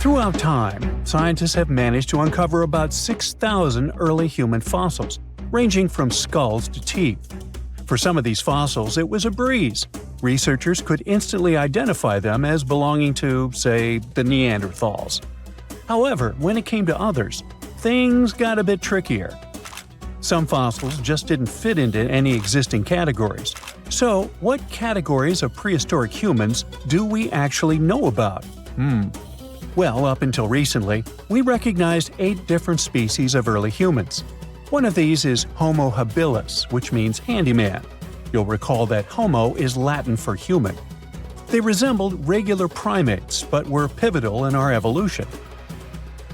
Throughout time, scientists have managed to uncover about 6,000 early human fossils, ranging from skulls to teeth. For some of these fossils, it was a breeze. Researchers could instantly identify them as belonging to, say, the Neanderthals. However, when it came to others, things got a bit trickier. Some fossils just didn't fit into any existing categories. So, what categories of prehistoric humans do we actually know about? Well, up until recently, we recognized 8 different species of early humans. One of these is Homo habilis, which means handyman. You'll recall that Homo is Latin for human. They resembled regular primates, but were pivotal in our evolution.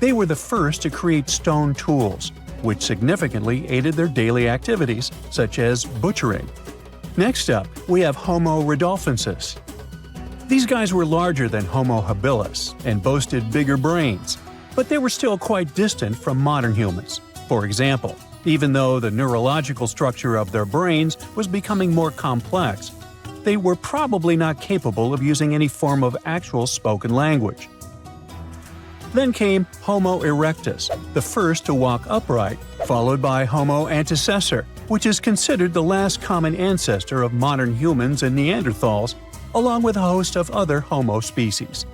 They were the first to create stone tools, which significantly aided their daily activities, such as butchering. Next up, we have Homo rodolfensis. These guys were larger than Homo habilis and boasted bigger brains, but they were still quite distant from modern humans. For example, even though the neurological structure of their brains was becoming more complex, they were probably not capable of using any form of actual spoken language. Then came Homo erectus, the first to walk upright, followed by Homo antecessor, which is considered the last common ancestor of modern humans and Neanderthals, along with a host of other Homo species.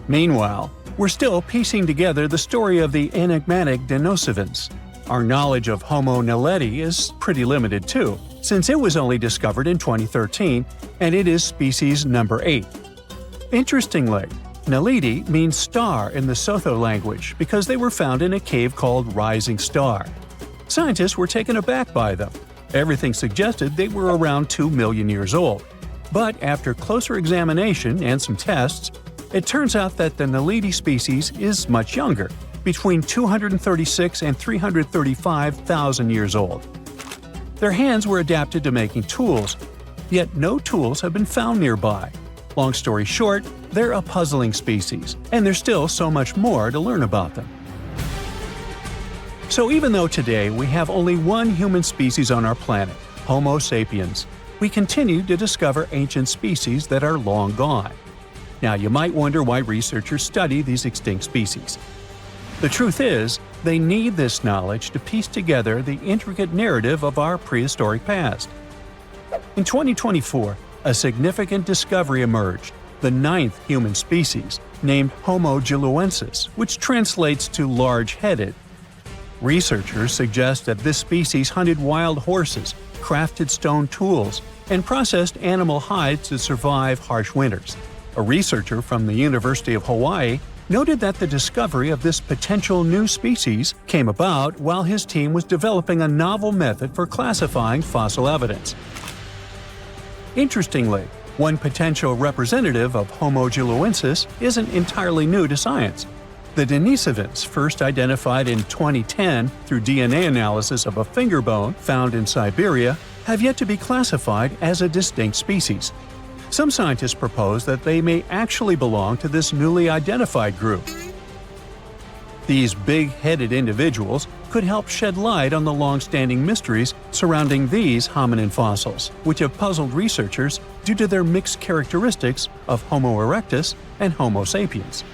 Meanwhile, we're still piecing together the story of the enigmatic Denisovans. Our knowledge of Homo naledi is pretty limited too, since it was only discovered in 2013, and it is species number 8. Interestingly, Naledi means star in the Sotho language because they were found in a cave called Rising Star. Scientists were taken aback by them. Everything suggested they were around 2 million years old. But after closer examination and some tests, it turns out that the Naledi species is much younger, between 236 and 335,000 years old. Their hands were adapted to making tools, yet no tools have been found nearby. Long story short, they're a puzzling species, and there's still so much more to learn about them. So even though today we have only one human species on our planet, Homo sapiens, we continue to discover ancient species that are long gone. Now you might wonder why researchers study these extinct species. The truth is, they need this knowledge to piece together the intricate narrative of our prehistoric past. In 2024, a significant discovery emerged, the 9th human species, named Homoiluencis, which translates to large-headed. Researchers suggest that this species hunted wild horses, crafted stone tools, and processed animal hides to survive harsh winters. A researcher from the University of Hawaii noted that the discovery of this potential new species came about while his team was developing a novel method for classifying fossil evidence. Interestingly, one potential representative of Homoiluencis isn't entirely new to science. The Denisovans, first identified in 2010 through DNA analysis of a finger bone found in Siberia, have yet to be classified as a distinct species. Some scientists propose that they may actually belong to this newly identified group. These big-headed individuals could help shed light on the long-standing mysteries surrounding these hominin fossils, which have puzzled researchers due to their mixed characteristics of Homo erectus and Homo sapiens.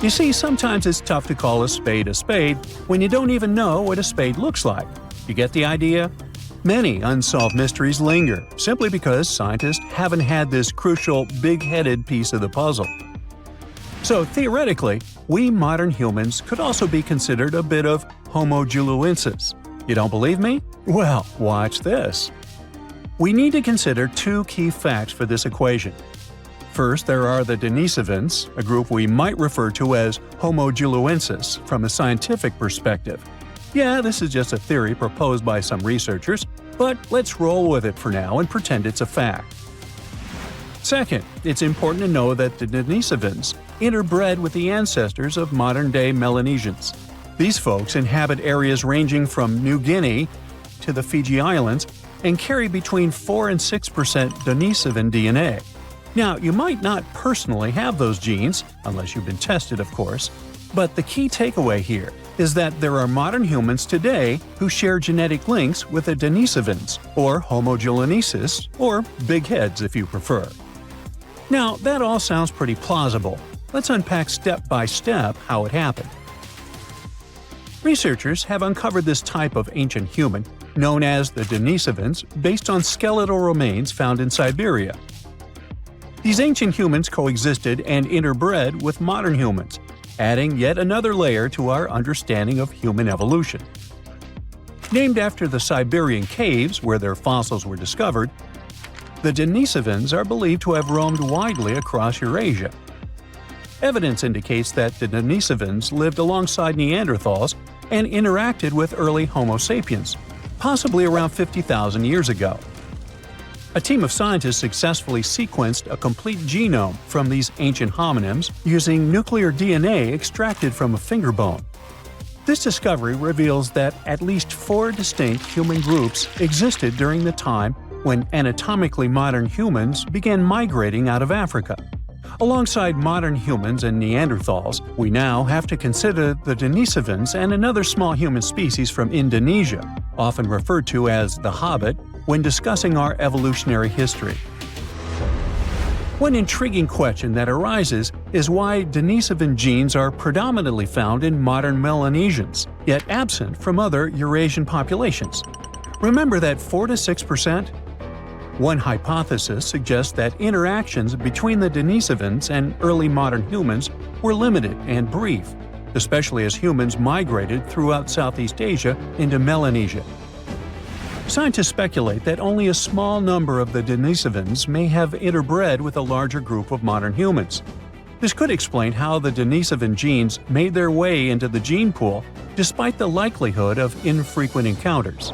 You see, sometimes it's tough to call a spade when you don't even know what a spade looks like. You get the idea? Many unsolved mysteries linger, simply because scientists haven't had this crucial, big-headed piece of the puzzle. So theoretically, we modern humans could also be considered a bit of Homoiluencis. You don't believe me? Well, watch this. We need to consider 2 key facts for this equation. First, there are the Denisovans, a group we might refer to as Homoiluencis from a scientific perspective. Yeah, this is just a theory proposed by some researchers, but let's roll with it for now and pretend it's a fact. Second, it's important to know that the Denisovans interbred with the ancestors of modern-day Melanesians. These folks inhabit areas ranging from New Guinea to the Fiji Islands and carry between 4 and 6% Denisovan DNA. Now, you might not personally have those genes, unless you've been tested, of course, but the key takeaway here is that there are modern humans today who share genetic links with the Denisovans, or Homoiluencis, or big heads if you prefer. Now, that all sounds pretty plausible, Let's unpack step by step how it happened. Researchers have uncovered this type of ancient human, known as the Denisovans, based on skeletal remains found in Siberia. These ancient humans coexisted and interbred with modern humans, adding yet another layer to our understanding of human evolution. Named after the Siberian caves where their fossils were discovered, the Denisovans are believed to have roamed widely across Eurasia. Evidence indicates that the Denisovans lived alongside Neanderthals and interacted with early Homo sapiens, possibly around 50,000 years ago. A team of scientists successfully sequenced a complete genome from these ancient hominins using nuclear DNA extracted from a finger bone. This discovery reveals that at least 4 distinct human groups existed during the time when anatomically modern humans began migrating out of Africa. Alongside modern humans and Neanderthals, we now have to consider the Denisovans and another small human species from Indonesia, often referred to as the hobbit, when discussing our evolutionary history. One intriguing question that arises is why Denisovan genes are predominantly found in modern Melanesians, yet absent from other Eurasian populations. Remember that 4 to 6%? One hypothesis suggests that interactions between the Denisovans and early modern humans were limited and brief, especially as humans migrated throughout Southeast Asia into Melanesia. Scientists speculate that only a small number of the Denisovans may have interbred with a larger group of modern humans. This could explain how the Denisovan genes made their way into the gene pool despite the likelihood of infrequent encounters.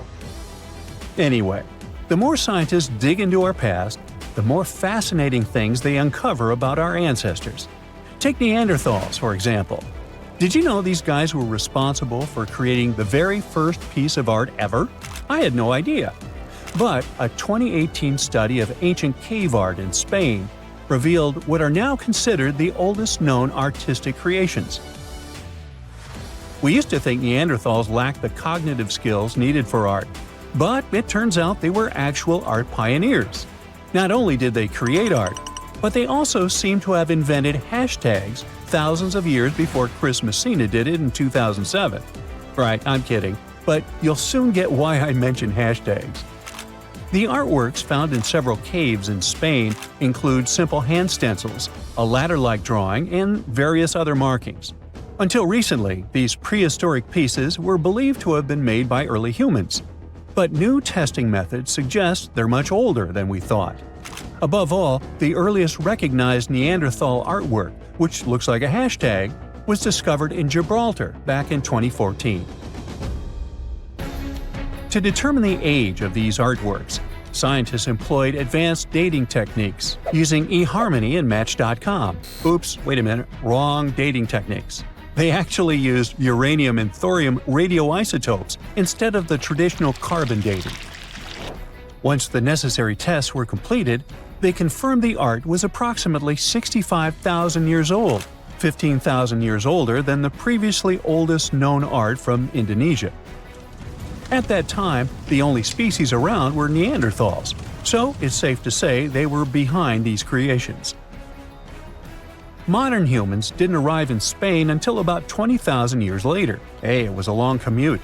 Anyway, the more scientists dig into our past, the more fascinating things they uncover about our ancestors. Take Neanderthals, for example. Did you know these guys were responsible for creating the very first piece of art ever? I had no idea. But a 2018 study of ancient cave art in Spain revealed what are now considered the oldest known artistic creations. We used to think Neanderthals lacked the cognitive skills needed for art, but it turns out they were actual art pioneers. Not only did they create art, but they also seem to have invented hashtags thousands of years before Chris Messina did it in 2007. Right, I'm kidding, but you'll soon get why I mention hashtags. The artworks found in several caves in Spain include simple hand stencils, a ladder-like drawing, and various other markings. Until recently, these prehistoric pieces were believed to have been made by early humans. But new testing methods suggest they're much older than we thought. Above all, the earliest recognized Neanderthal artwork, which looks like a hashtag, was discovered in Gibraltar back in 2014. To determine the age of these artworks, scientists employed advanced dating techniques using eHarmony and Match.com. Oops, wait a minute, wrong dating techniques. They actually used uranium and thorium radioisotopes instead of the traditional carbon dating. Once the necessary tests were completed, they confirmed the art was approximately 65,000 years old, 15,000 years older than the previously oldest known art from Indonesia. At that time, the only species around were Neanderthals, so it's safe to say they were behind these creations. Modern humans didn't arrive in Spain until about 20,000 years later. Hey, it was a long commute.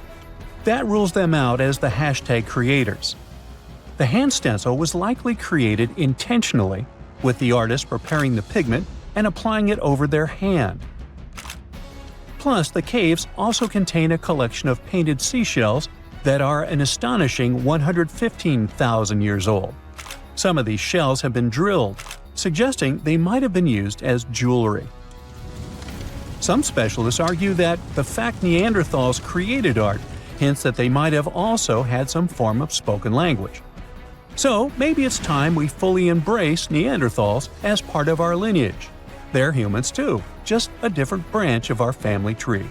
That rules them out as the hashtag creators. The hand stencil was likely created intentionally, with the artist preparing the pigment and applying it over their hand. Plus, the caves also contain a collection of painted seashells that are an astonishing 115,000 years old. Some of these shells have been drilled, suggesting they might have been used as jewelry. Some specialists argue that the fact Neanderthals created art hints that they might have also had some form of spoken language. So maybe it's time we fully embrace Neanderthals as part of our lineage. They're humans too, just a different branch of our family tree.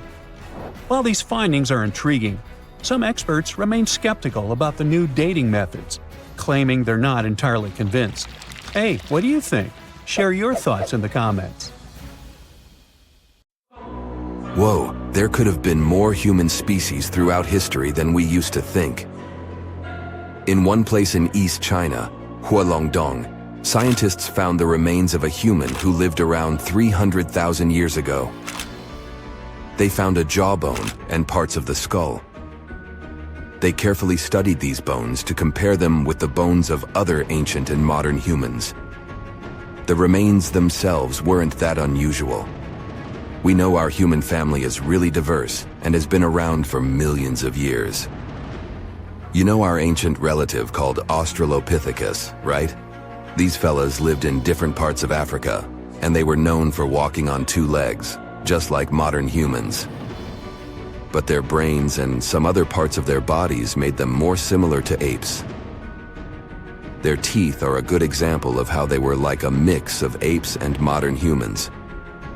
While these findings are intriguing, some experts remain skeptical about the new dating methods, claiming they're not entirely convinced. Hey, what do you think? Share your thoughts in the comments. Whoa, there could have been more human species throughout history than we used to think. In one place in East China, Hualongdong, Scientists found the remains of a human who lived around 300,000 years ago. They found a jawbone and parts of the skull. They carefully studied these bones to compare them with the bones of other ancient and modern humans. The remains themselves weren't that unusual. We know our human family is really diverse and has been around for millions of years. You know our ancient relative called Australopithecus, right? These fellas lived in different parts of Africa, and they were known for walking on two legs, just like modern humans. But their brains and some other parts of their bodies made them more similar to apes. Their teeth are a good example of how they were like a mix of apes and modern humans.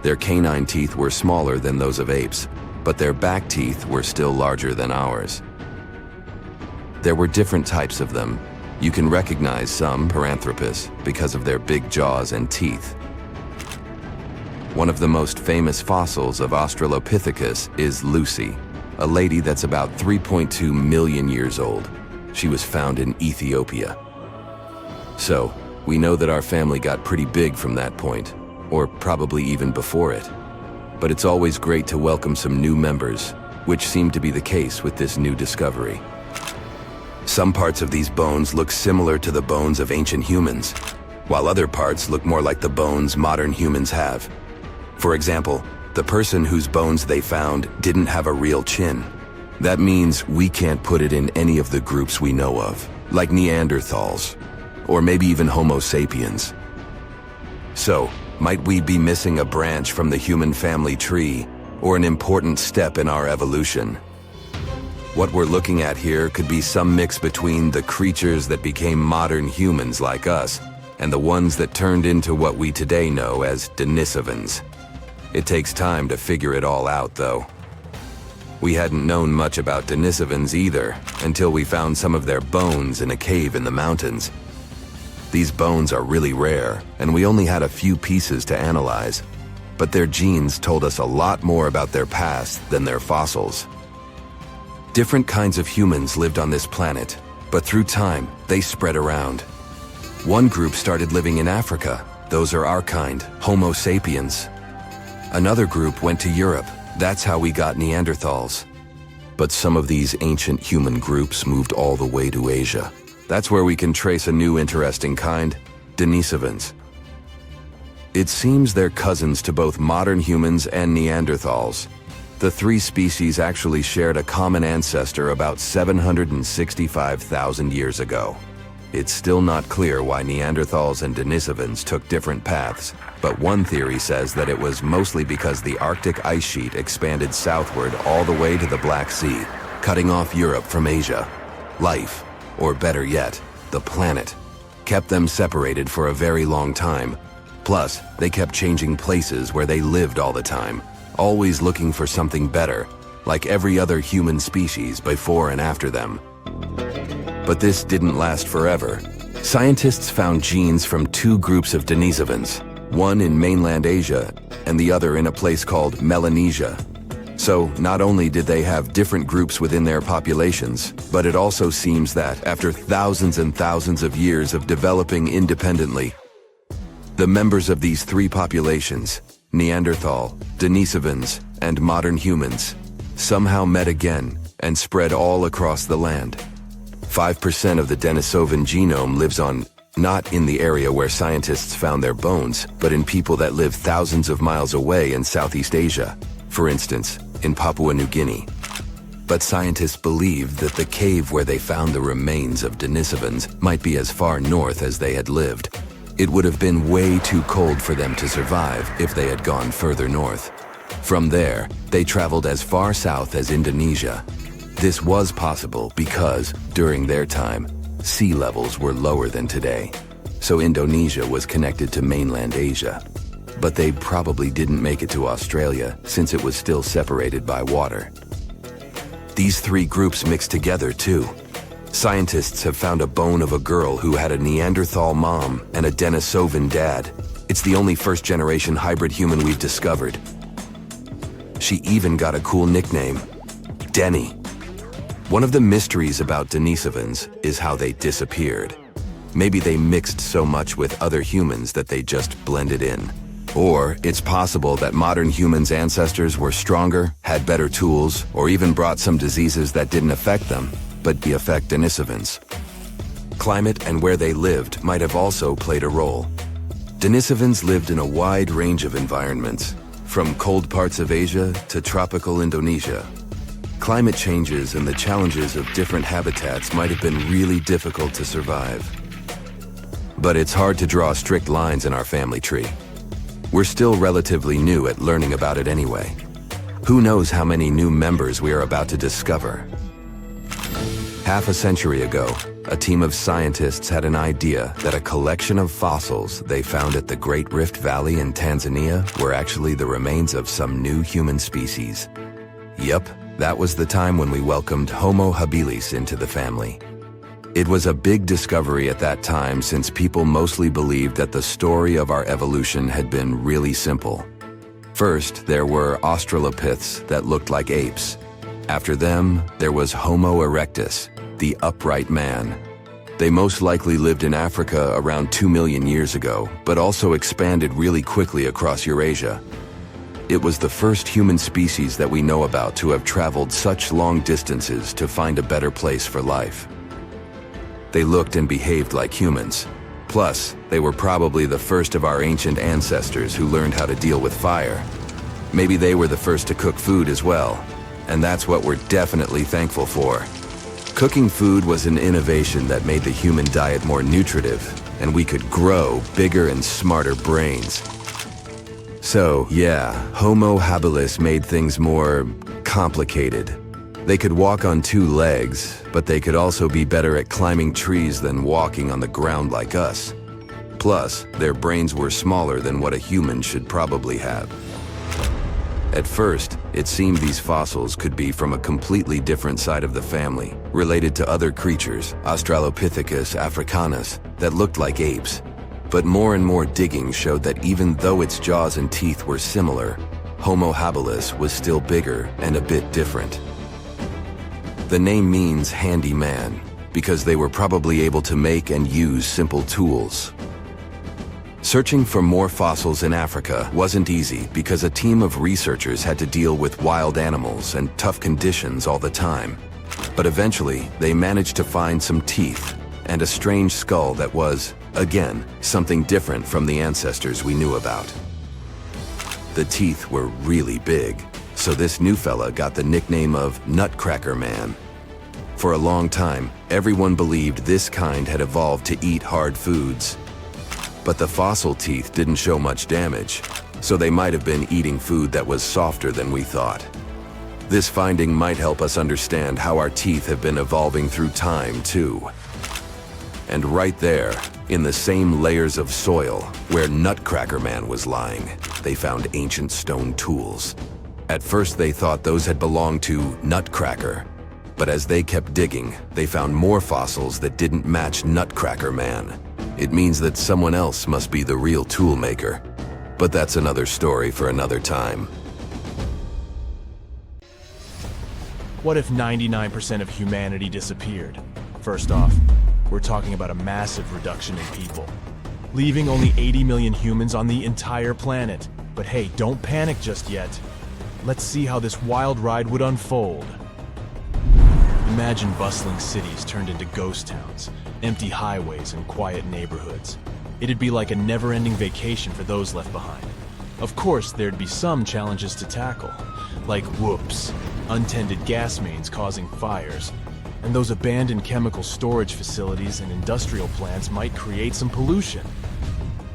Their canine teeth were smaller than those of apes, but their back teeth were still larger than ours. There were different types of them. You can recognize some Paranthropus because of their big jaws and teeth. One of the most famous fossils of Australopithecus is Lucy, a lady that's about 3.2 million years old. She was found in Ethiopia. So, we know that our family got pretty big from that point, or probably even before it. But it's always great to welcome some new members, which seemed to be the case with this new discovery. Some parts of these bones look similar to the bones of ancient humans, while other parts look more like the bones modern humans have. For example, the person whose bones they found didn't have a real chin. That means we can't put it in any of the groups we know of, like Neanderthals, or maybe even Homo sapiens. So, might we be missing a branch from the human family tree, or an important step in our evolution? What we're looking at here could be some mix between the creatures that became modern humans like us, and the ones that turned into what we today know as Denisovans. It takes time to figure it all out, though. We hadn't known much about Denisovans either, until we found some of their bones in a cave in the mountains. These bones are really rare, and we only had a few pieces to analyze, but their genes told us a lot more about their past than their fossils. Different kinds of humans lived on this planet, but through time, they spread around. One group started living in Africa. Those are our kind, Homo sapiens. Another group went to Europe. That's how we got Neanderthals. But some of these ancient human groups moved all the way to Asia. That's where we can trace a new interesting kind, Denisovans. It seems they're cousins to both modern humans and Neanderthals. The three species actually shared a common ancestor about 765,000 years ago. It's still not clear why Neanderthals and Denisovans took different paths, but one theory says that it was mostly because the Arctic ice sheet expanded southward all the way to the Black Sea, cutting off Europe from Asia. Life, or better yet, the planet, kept them separated for a very long time. Plus, they kept changing places where they lived all the time, always looking for something better, like every other human species before and after them. But this didn't last forever. Scientists found genes from two groups of Denisovans, one in mainland Asia and the other in a place called Melanesia. So not only did they have different groups within their populations, but it also seems that after thousands and thousands of years of developing independently, the members of these three populations, Neanderthal, Denisovans, and modern humans, somehow met again and spread all across the land. 5% of the Denisovan genome lives on, not in the area where scientists found their bones, but in people that live thousands of miles away in Southeast Asia, for instance, in Papua New Guinea. But scientists believed that the cave where they found the remains of Denisovans might be as far north as they had lived. It would have been way too cold for them to survive if they had gone further north. From there, they traveled as far south as Indonesia. This was possible because, during their time, sea levels were lower than today. So Indonesia was connected to mainland Asia. But they probably didn't make it to Australia since it was still separated by water. These three groups mixed together too. Scientists have found a bone of a girl who had a Neanderthal mom and a Denisovan dad. It's the only first-generation hybrid human we've discovered. She even got a cool nickname, Denny. One of the mysteries about Denisovans is how they disappeared. Maybe they mixed so much with other humans that they just blended in. Or it's possible that modern humans' ancestors were stronger, had better tools, or even brought some diseases that didn't affect them, but affect Denisovans. Climate and where they lived might have also played a role. Denisovans lived in a wide range of environments, from cold parts of Asia to tropical Indonesia. Climate changes and the challenges of different habitats might have been really difficult to survive. But it's hard to draw strict lines in our family tree. We're still relatively new at learning about it anyway. Who knows how many new members we are about to discover? Half a century ago, a team of scientists had an idea that a collection of fossils they found at the Great Rift Valley in Tanzania were actually the remains of some new human species. Yup, that was the time when we welcomed Homo habilis into the family. It was a big discovery at that time since people mostly believed that the story of our evolution had been really simple. First, there were Australopiths that looked like apes. After them, there was Homo erectus, the upright man. They most likely lived in Africa around 2 million years ago, but also expanded really quickly across Eurasia. It was the first human species that we know about to have traveled such long distances to find a better place for life. They looked and behaved like humans. Plus, they were probably the first of our ancient ancestors who learned how to deal with fire. Maybe they were the first to cook food as well, and that's what we're definitely thankful for. Cooking food was an innovation that made the human diet more nutritive, and we could grow bigger and smarter brains. So, yeah, Homo habilis made things more complicated. They could walk on 2 legs, but they could also be better at climbing trees than walking on the ground like us. Plus, their brains were smaller than what a human should probably have. At first, it seemed these fossils could be from a completely different side of the family, related to other creatures, Australopithecus africanus, that looked like apes. But more and more digging showed that even though its jaws and teeth were similar, Homo habilis was still bigger and a bit different. The name means handyman, because they were probably able to make and use simple tools. Searching for more fossils in Africa wasn't easy because a team of researchers had to deal with wild animals and tough conditions all the time. But eventually, they managed to find some teeth and a strange skull that was, again, something different from the ancestors we knew about. The teeth were really big, so this new fella got the nickname of Nutcracker Man. For a long time, everyone believed this kind had evolved to eat hard foods. But the fossil teeth didn't show much damage, so they might have been eating food that was softer than we thought. This finding might help us understand how our teeth have been evolving through time, too. And right there, in the same layers of soil where Nutcracker Man was lying, they found ancient stone tools. At first they thought those had belonged to Nutcracker, but as they kept digging, they found more fossils that didn't match Nutcracker Man. It means that someone else must be the real tool maker. But that's another story for another time. What if 99% of humanity disappeared? First off, we're talking about a massive reduction in people, leaving only 80 million humans on the entire planet. But hey, don't panic just yet. Let's see how this wild ride would unfold. Imagine bustling cities turned into ghost towns, empty highways and quiet neighborhoods. It'd be like a never-ending vacation for those left behind. Of course, there'd be some challenges to tackle, like whoops, untended gas mains causing fires, and those abandoned chemical storage facilities and industrial plants might create some pollution.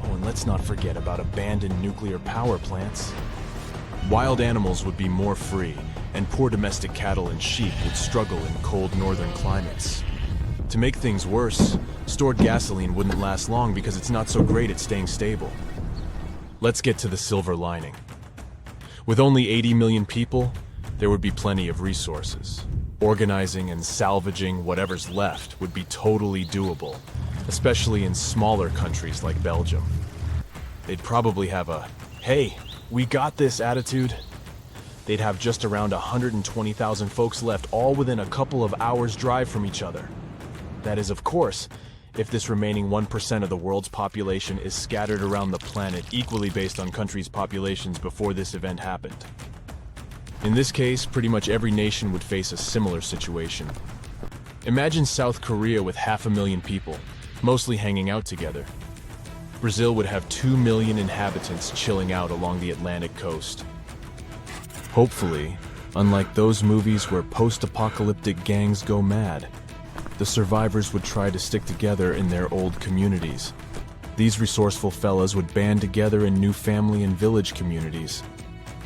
Oh, and let's not forget about abandoned nuclear power plants. Wild animals would be more free, and poor domestic cattle and sheep would struggle in cold northern climates. To make things worse, stored gasoline wouldn't last long because it's not so great at staying stable. Let's get to the silver lining. With only 80 million people, there would be plenty of resources. Organizing and salvaging whatever's left would be totally doable, especially in smaller countries like Belgium. They'd probably have a, "Hey, we got this" attitude. They'd have just around 120,000 folks left, all within a couple of hours' drive from each other. That is, of course, if this remaining 1% of the world's population is scattered around the planet equally based on countries' populations before this event happened. In this case, pretty much every nation would face a similar situation. Imagine South Korea with 500,000 people, mostly hanging out together. Brazil would have 2 million inhabitants chilling out along the Atlantic coast. Hopefully, unlike those movies where post-apocalyptic gangs go mad, the survivors would try to stick together in their old communities. These resourceful fellas would band together in new family and village communities,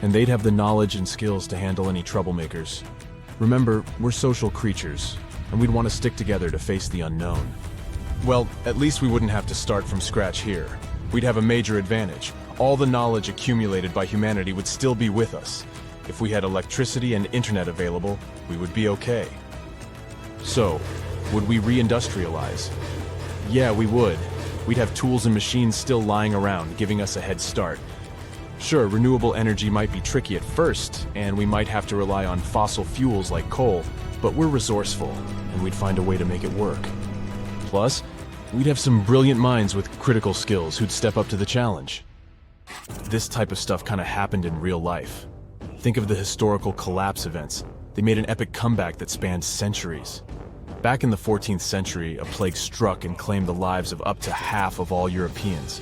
and they'd have the knowledge and skills to handle any troublemakers. Remember, we're social creatures, and we'd want to stick together to face the unknown. Well, at least we wouldn't have to start from scratch here. We'd have a major advantage. All the knowledge accumulated by humanity would still be with us. If we had electricity and internet available, we would be okay. So, would we re-industrialize? Yeah, we would. We'd have tools and machines still lying around, giving us a head start. Sure, renewable energy might be tricky at first, and we might have to rely on fossil fuels like coal, but we're resourceful, and we'd find a way to make it work. Plus, we'd have some brilliant minds with critical skills who'd step up to the challenge. This type of stuff kind of happened in real life. Think of the historical collapse events. They made an epic comeback that spanned centuries. Back in the 14th century, a plague struck and claimed the lives of up to half of all Europeans.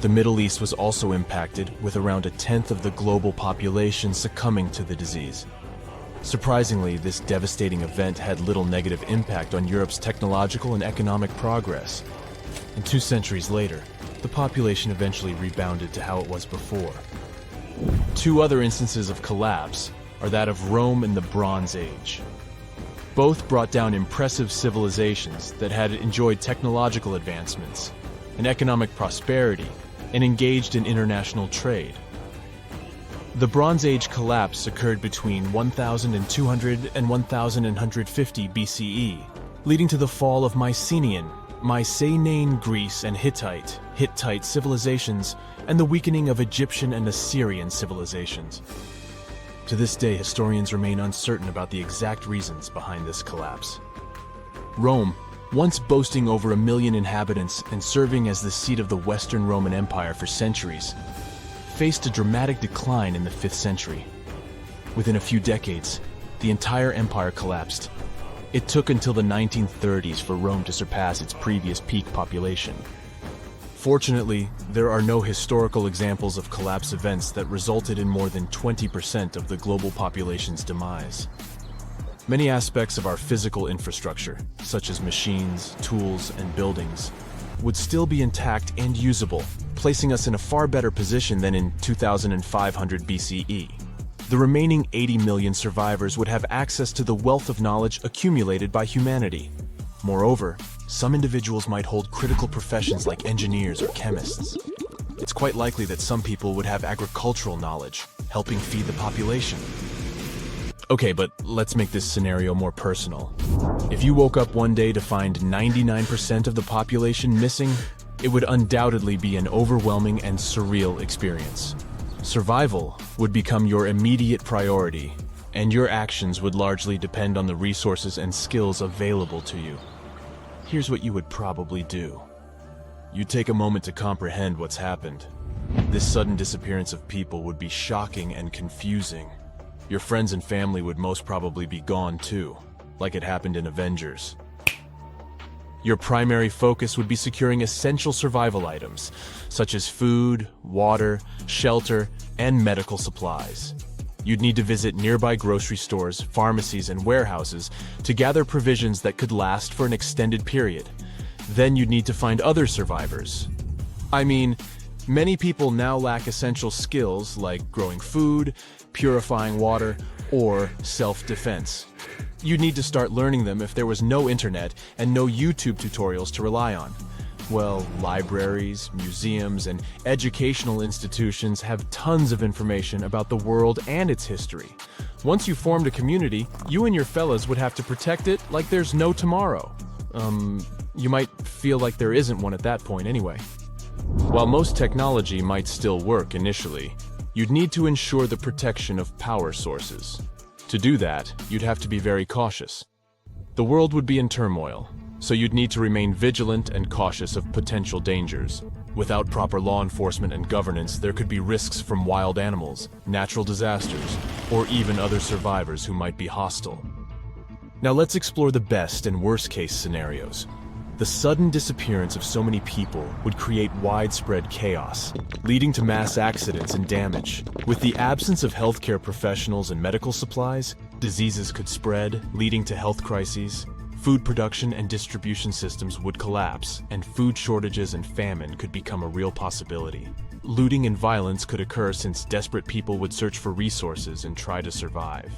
The Middle East was also impacted, with around 1/10 of the global population succumbing to the disease. Surprisingly, this devastating event had little negative impact on Europe's technological and economic progress. And 2 centuries later, the population eventually rebounded to how it was before. 2 other instances of collapse are that of Rome and the Bronze Age. Both brought down impressive civilizations that had enjoyed technological advancements and economic prosperity and engaged in international trade. The Bronze Age collapse occurred between 1200 and 1150 BCE, leading to the fall of Mycenaean Greece and Hittite civilizations, and the weakening of Egyptian and Assyrian civilizations. To this day, historians remain uncertain about the exact reasons behind this collapse. Rome, once boasting over 1 million inhabitants and serving as the seat of the Western Roman Empire for centuries, faced a dramatic decline in the 5th century. Within a few decades, the entire empire collapsed. It took until the 1930s for Rome to surpass its previous peak population. Fortunately, there are no historical examples of collapse events that resulted in more than 20% of the global population's demise. Many aspects of our physical infrastructure, such as machines, tools, and buildings, would still be intact and usable, placing us in a far better position than in 2500 BCE. The remaining 80 million survivors would have access to the wealth of knowledge accumulated by humanity. Moreover, some individuals might hold critical professions like engineers or chemists. It's quite likely that some people would have agricultural knowledge, helping feed the population. Okay, but let's make this scenario more personal. If you woke up one day to find 99% of the population missing, it would undoubtedly be an overwhelming and surreal experience. Survival would become your immediate priority, and your actions would largely depend on the resources and skills available to you. Here's what you would probably do. You'd take a moment to comprehend what's happened. This sudden disappearance of people would be shocking and confusing. Your friends and family would most probably be gone too, like it happened in Avengers. Your primary focus would be securing essential survival items, such as food, water, shelter, and medical supplies. You'd need to visit nearby grocery stores, pharmacies, and warehouses to gather provisions that could last for an extended period. Then you'd need to find other survivors. I mean, many people now lack essential skills like growing food, purifying water, or self-defense. You'd need to start learning them if there was no internet and no YouTube tutorials to rely on. Well, libraries, museums, and educational institutions have tons of information about the world and its history. Once you formed a community, you and your fellas would have to protect it like there's no tomorrow. You might feel like there isn't one at that point anyway. While most technology might still work initially, you'd need to ensure the protection of power sources. To do that, you'd have to be very cautious. The world would be in turmoil. so you'd need to remain vigilant and cautious of potential dangers. Without proper law enforcement and governance, there could be risks from wild animals, natural disasters, or even other survivors who might be hostile. Now let's explore the best and worst case scenarios. The sudden disappearance of so many people would create widespread chaos, leading to mass accidents and damage. With the absence of healthcare professionals and medical supplies, diseases could spread, leading to health crises. Food production and distribution systems would collapse, and food shortages and famine could become a real possibility. Looting and violence could occur since desperate people would search for resources and try to survive.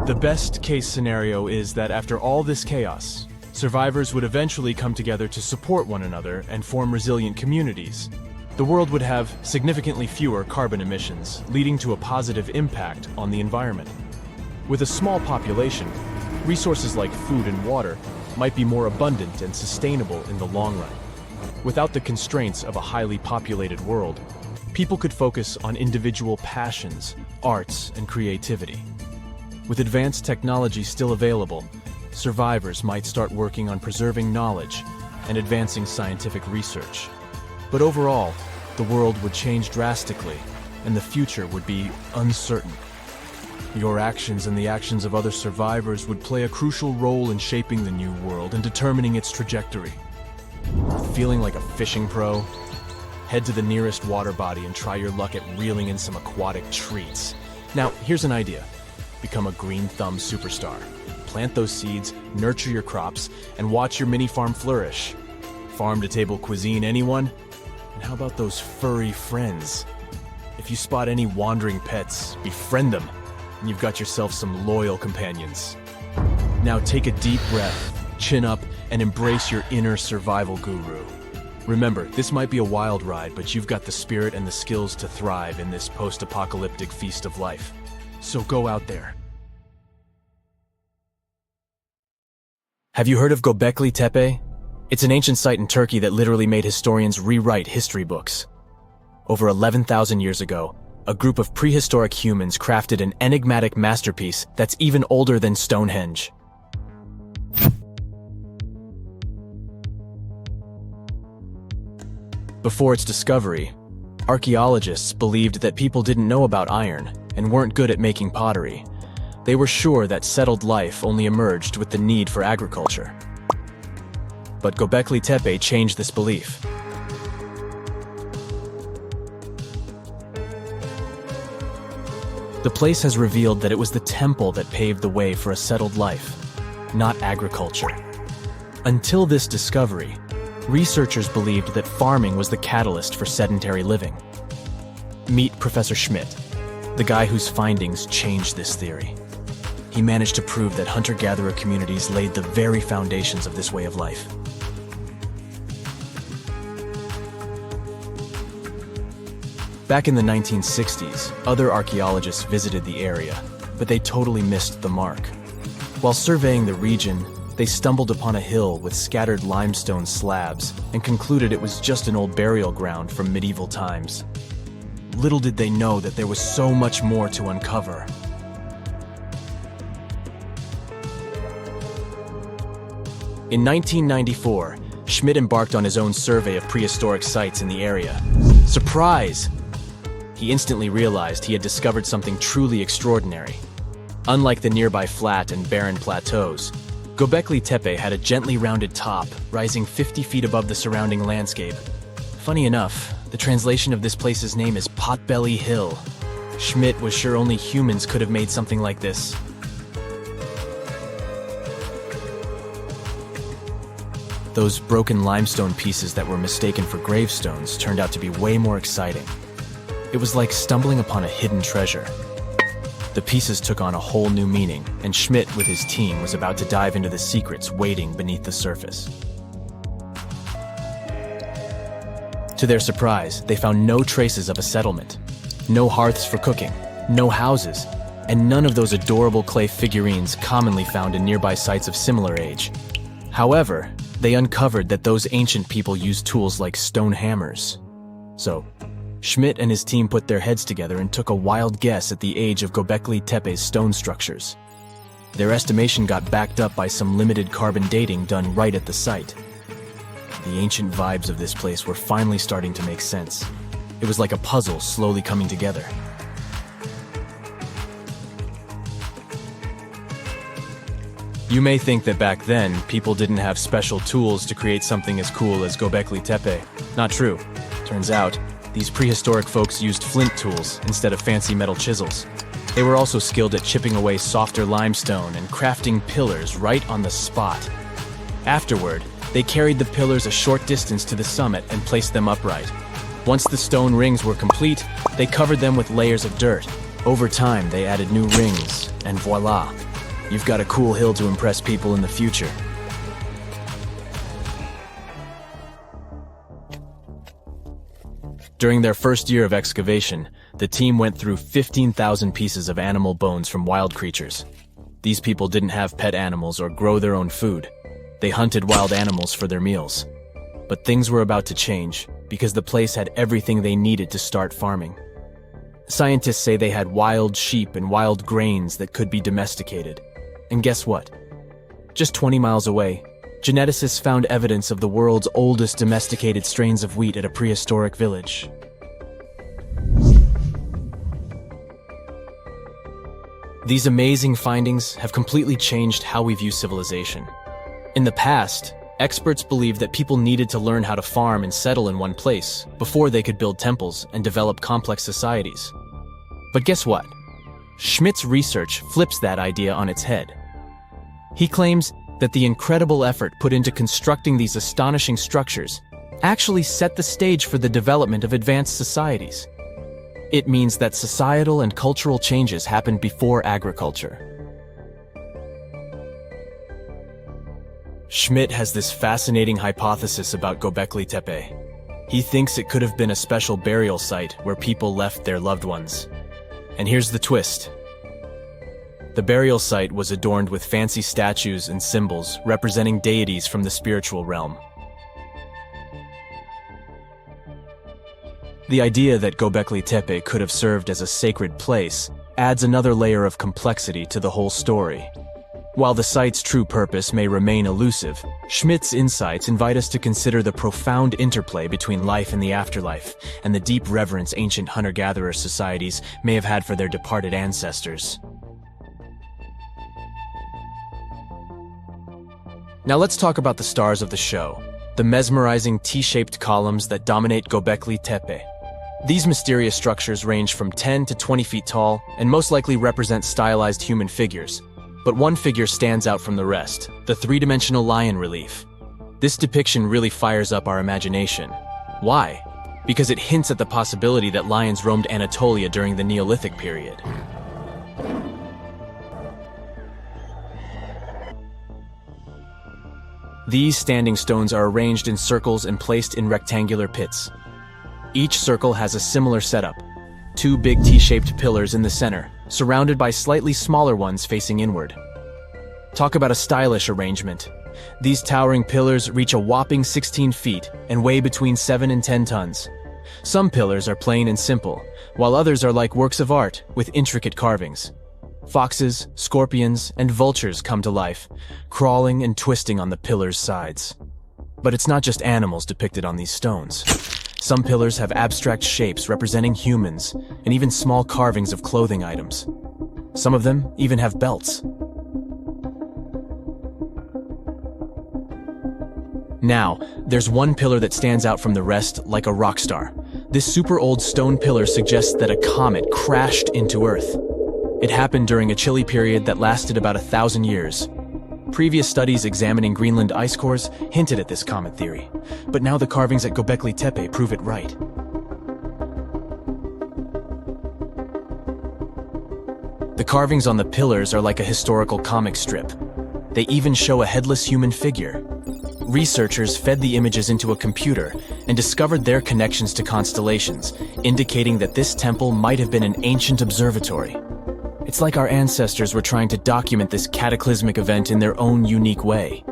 The best case scenario is that after all this chaos, survivors would eventually come together to support one another and form resilient communities. The world would have significantly fewer carbon emissions, leading to a positive impact on the environment. With a small population, resources like food and water might be more abundant and sustainable in the long run. Without the constraints of a highly populated world, people could focus on individual passions, arts, and creativity. With advanced technology still available, survivors might start working on preserving knowledge and advancing scientific research. But overall, the world would change drastically, and the future would be uncertain. Your actions and the actions of other survivors would play a crucial role in shaping the new world and determining its trajectory. Feeling like a fishing pro? Head to the nearest water body and try your luck at reeling in some aquatic treats. Now, here's an idea. Become a green thumb superstar. Plant those seeds, nurture your crops, and watch your mini farm flourish. Farm-to-table cuisine, anyone? And how about those furry friends? If you spot any wandering pets, befriend them, and you've got yourself some loyal companions. Now take a deep breath, chin up, and embrace your inner survival guru. Remember, this might be a wild ride, but you've got the spirit and the skills to thrive in this post-apocalyptic feast of life. So go out there. Have you heard of Gobekli Tepe? It's an ancient site in Turkey that literally made historians rewrite history books. Over 11,000 years ago, a group of prehistoric humans crafted an enigmatic masterpiece that's even older than Stonehenge. Before its discovery, archaeologists believed that people didn't know about iron and weren't good at making pottery. They were sure that settled life only emerged with the need for agriculture. But Gobekli Tepe changed this belief. The place has revealed that it was the temple that paved the way for a settled life, not agriculture. Until this discovery, researchers believed that farming was the catalyst for sedentary living. Meet Professor Schmidt, the guy whose findings changed this theory. He managed to prove that hunter-gatherer communities laid the very foundations of this way of life. Back in the 1960s, other archaeologists visited the area, but they totally missed the mark. While surveying the region, they stumbled upon a hill with scattered limestone slabs and concluded it was just an old burial ground from medieval times. Little did they know that there was so much more to uncover. In 1994, Schmidt embarked on his own survey of prehistoric sites in the area. Surprise! He instantly realized he had discovered something truly extraordinary. Unlike the nearby flat and barren plateaus, Gobekli Tepe had a gently rounded top, rising 50 feet above the surrounding landscape. Funny enough, the translation of this place's name is Potbelly Hill. Schmidt was sure only humans could have made something like this. Those broken limestone pieces that were mistaken for gravestones turned out to be way more exciting. It was like stumbling upon a hidden treasure. The pieces took on a whole new meaning, and Schmidt with his team was about to dive into the secrets waiting beneath the surface. To their surprise, they found no traces of a settlement. No hearths for cooking, no houses, and none of those adorable clay figurines commonly found in nearby sites of similar age. However, they uncovered that those ancient people used tools like stone hammers. So, Schmidt and his team put their heads together and took a wild guess at the age of Gobekli Tepe's stone structures. Their estimation got backed up by some limited carbon dating done right at the site. The ancient vibes of this place were finally starting to make sense. It was like a puzzle slowly coming together. You may think that back then, people didn't have special tools to create something as cool as Gobekli Tepe. Not true. Turns out, these prehistoric folks used flint tools instead of fancy metal chisels. They were also skilled at chipping away softer limestone and crafting pillars right on the spot. Afterward, they carried the pillars a short distance to the summit and placed them upright. Once the stone rings were complete, they covered them with layers of dirt. Over time, they added new rings, and voila! You've got a cool hill to impress people in the future. During their first year of excavation, the team went through 15,000 pieces of animal bones from wild creatures. These people didn't have pet animals or grow their own food. They hunted wild animals for their meals. But things were about to change, because the place had everything they needed to start farming. Scientists say they had wild sheep and wild grains that could be domesticated. And guess what? Just 20 miles away, geneticists found evidence of the world's oldest domesticated strains of wheat at a prehistoric village. These amazing findings have completely changed how we view civilization. In the past, experts believed that people needed to learn how to farm and settle in one place before they could build temples and develop complex societies. But guess what? Schmidt's research flips that idea on its head. He claims that the incredible effort put into constructing these astonishing structures actually set the stage for the development of advanced societies. It means that societal and cultural changes happened before agriculture. Schmidt has this fascinating hypothesis about Gobekli Tepe. He thinks it could have been a special burial site where people left their loved ones. And here's the twist. The burial site was adorned with fancy statues and symbols representing deities from the spiritual realm. The idea that Gobekli Tepe could have served as a sacred place adds another layer of complexity to the whole story. While the site's true purpose may remain elusive, Schmidt's insights invite us to consider the profound interplay between life and the afterlife, and the deep reverence ancient hunter-gatherer societies may have had for their departed ancestors. Now let's talk about the stars of the show, the mesmerizing T-shaped columns that dominate Gobekli Tepe. These mysterious structures range from 10 to 20 feet tall and most likely represent stylized human figures. But one figure stands out from the rest, the three-dimensional lion relief. This depiction really fires up our imagination. Why? Because it hints at the possibility that lions roamed Anatolia during the Neolithic period. These standing stones are arranged in circles and placed in rectangular pits. Each circle has a similar setup. Two big T-shaped pillars in the center, surrounded by slightly smaller ones facing inward. Talk about a stylish arrangement. These towering pillars reach a whopping 16 feet and weigh between 7 and 10 tons. Some pillars are plain and simple, while others are like works of art with intricate carvings. Foxes, scorpions, and vultures come to life, crawling and twisting on the pillars' sides. But it's not just animals depicted on these stones. Some pillars have abstract shapes representing humans, and even small carvings of clothing items. Some of them even have belts. Now, there's one pillar that stands out from the rest like a rock star. This super old stone pillar suggests that a comet crashed into Earth. It happened during a chilly period that lasted about 1,000 years. Previous studies examining Greenland ice cores hinted at this comet theory, but now the carvings at Gobekli Tepe prove it right. The carvings on the pillars are like a historical comic strip. They even show a headless human figure. Researchers fed the images into a computer and discovered their connections to constellations, indicating that this temple might have been an ancient observatory. It's like our ancestors were trying to document this cataclysmic event in their own unique way.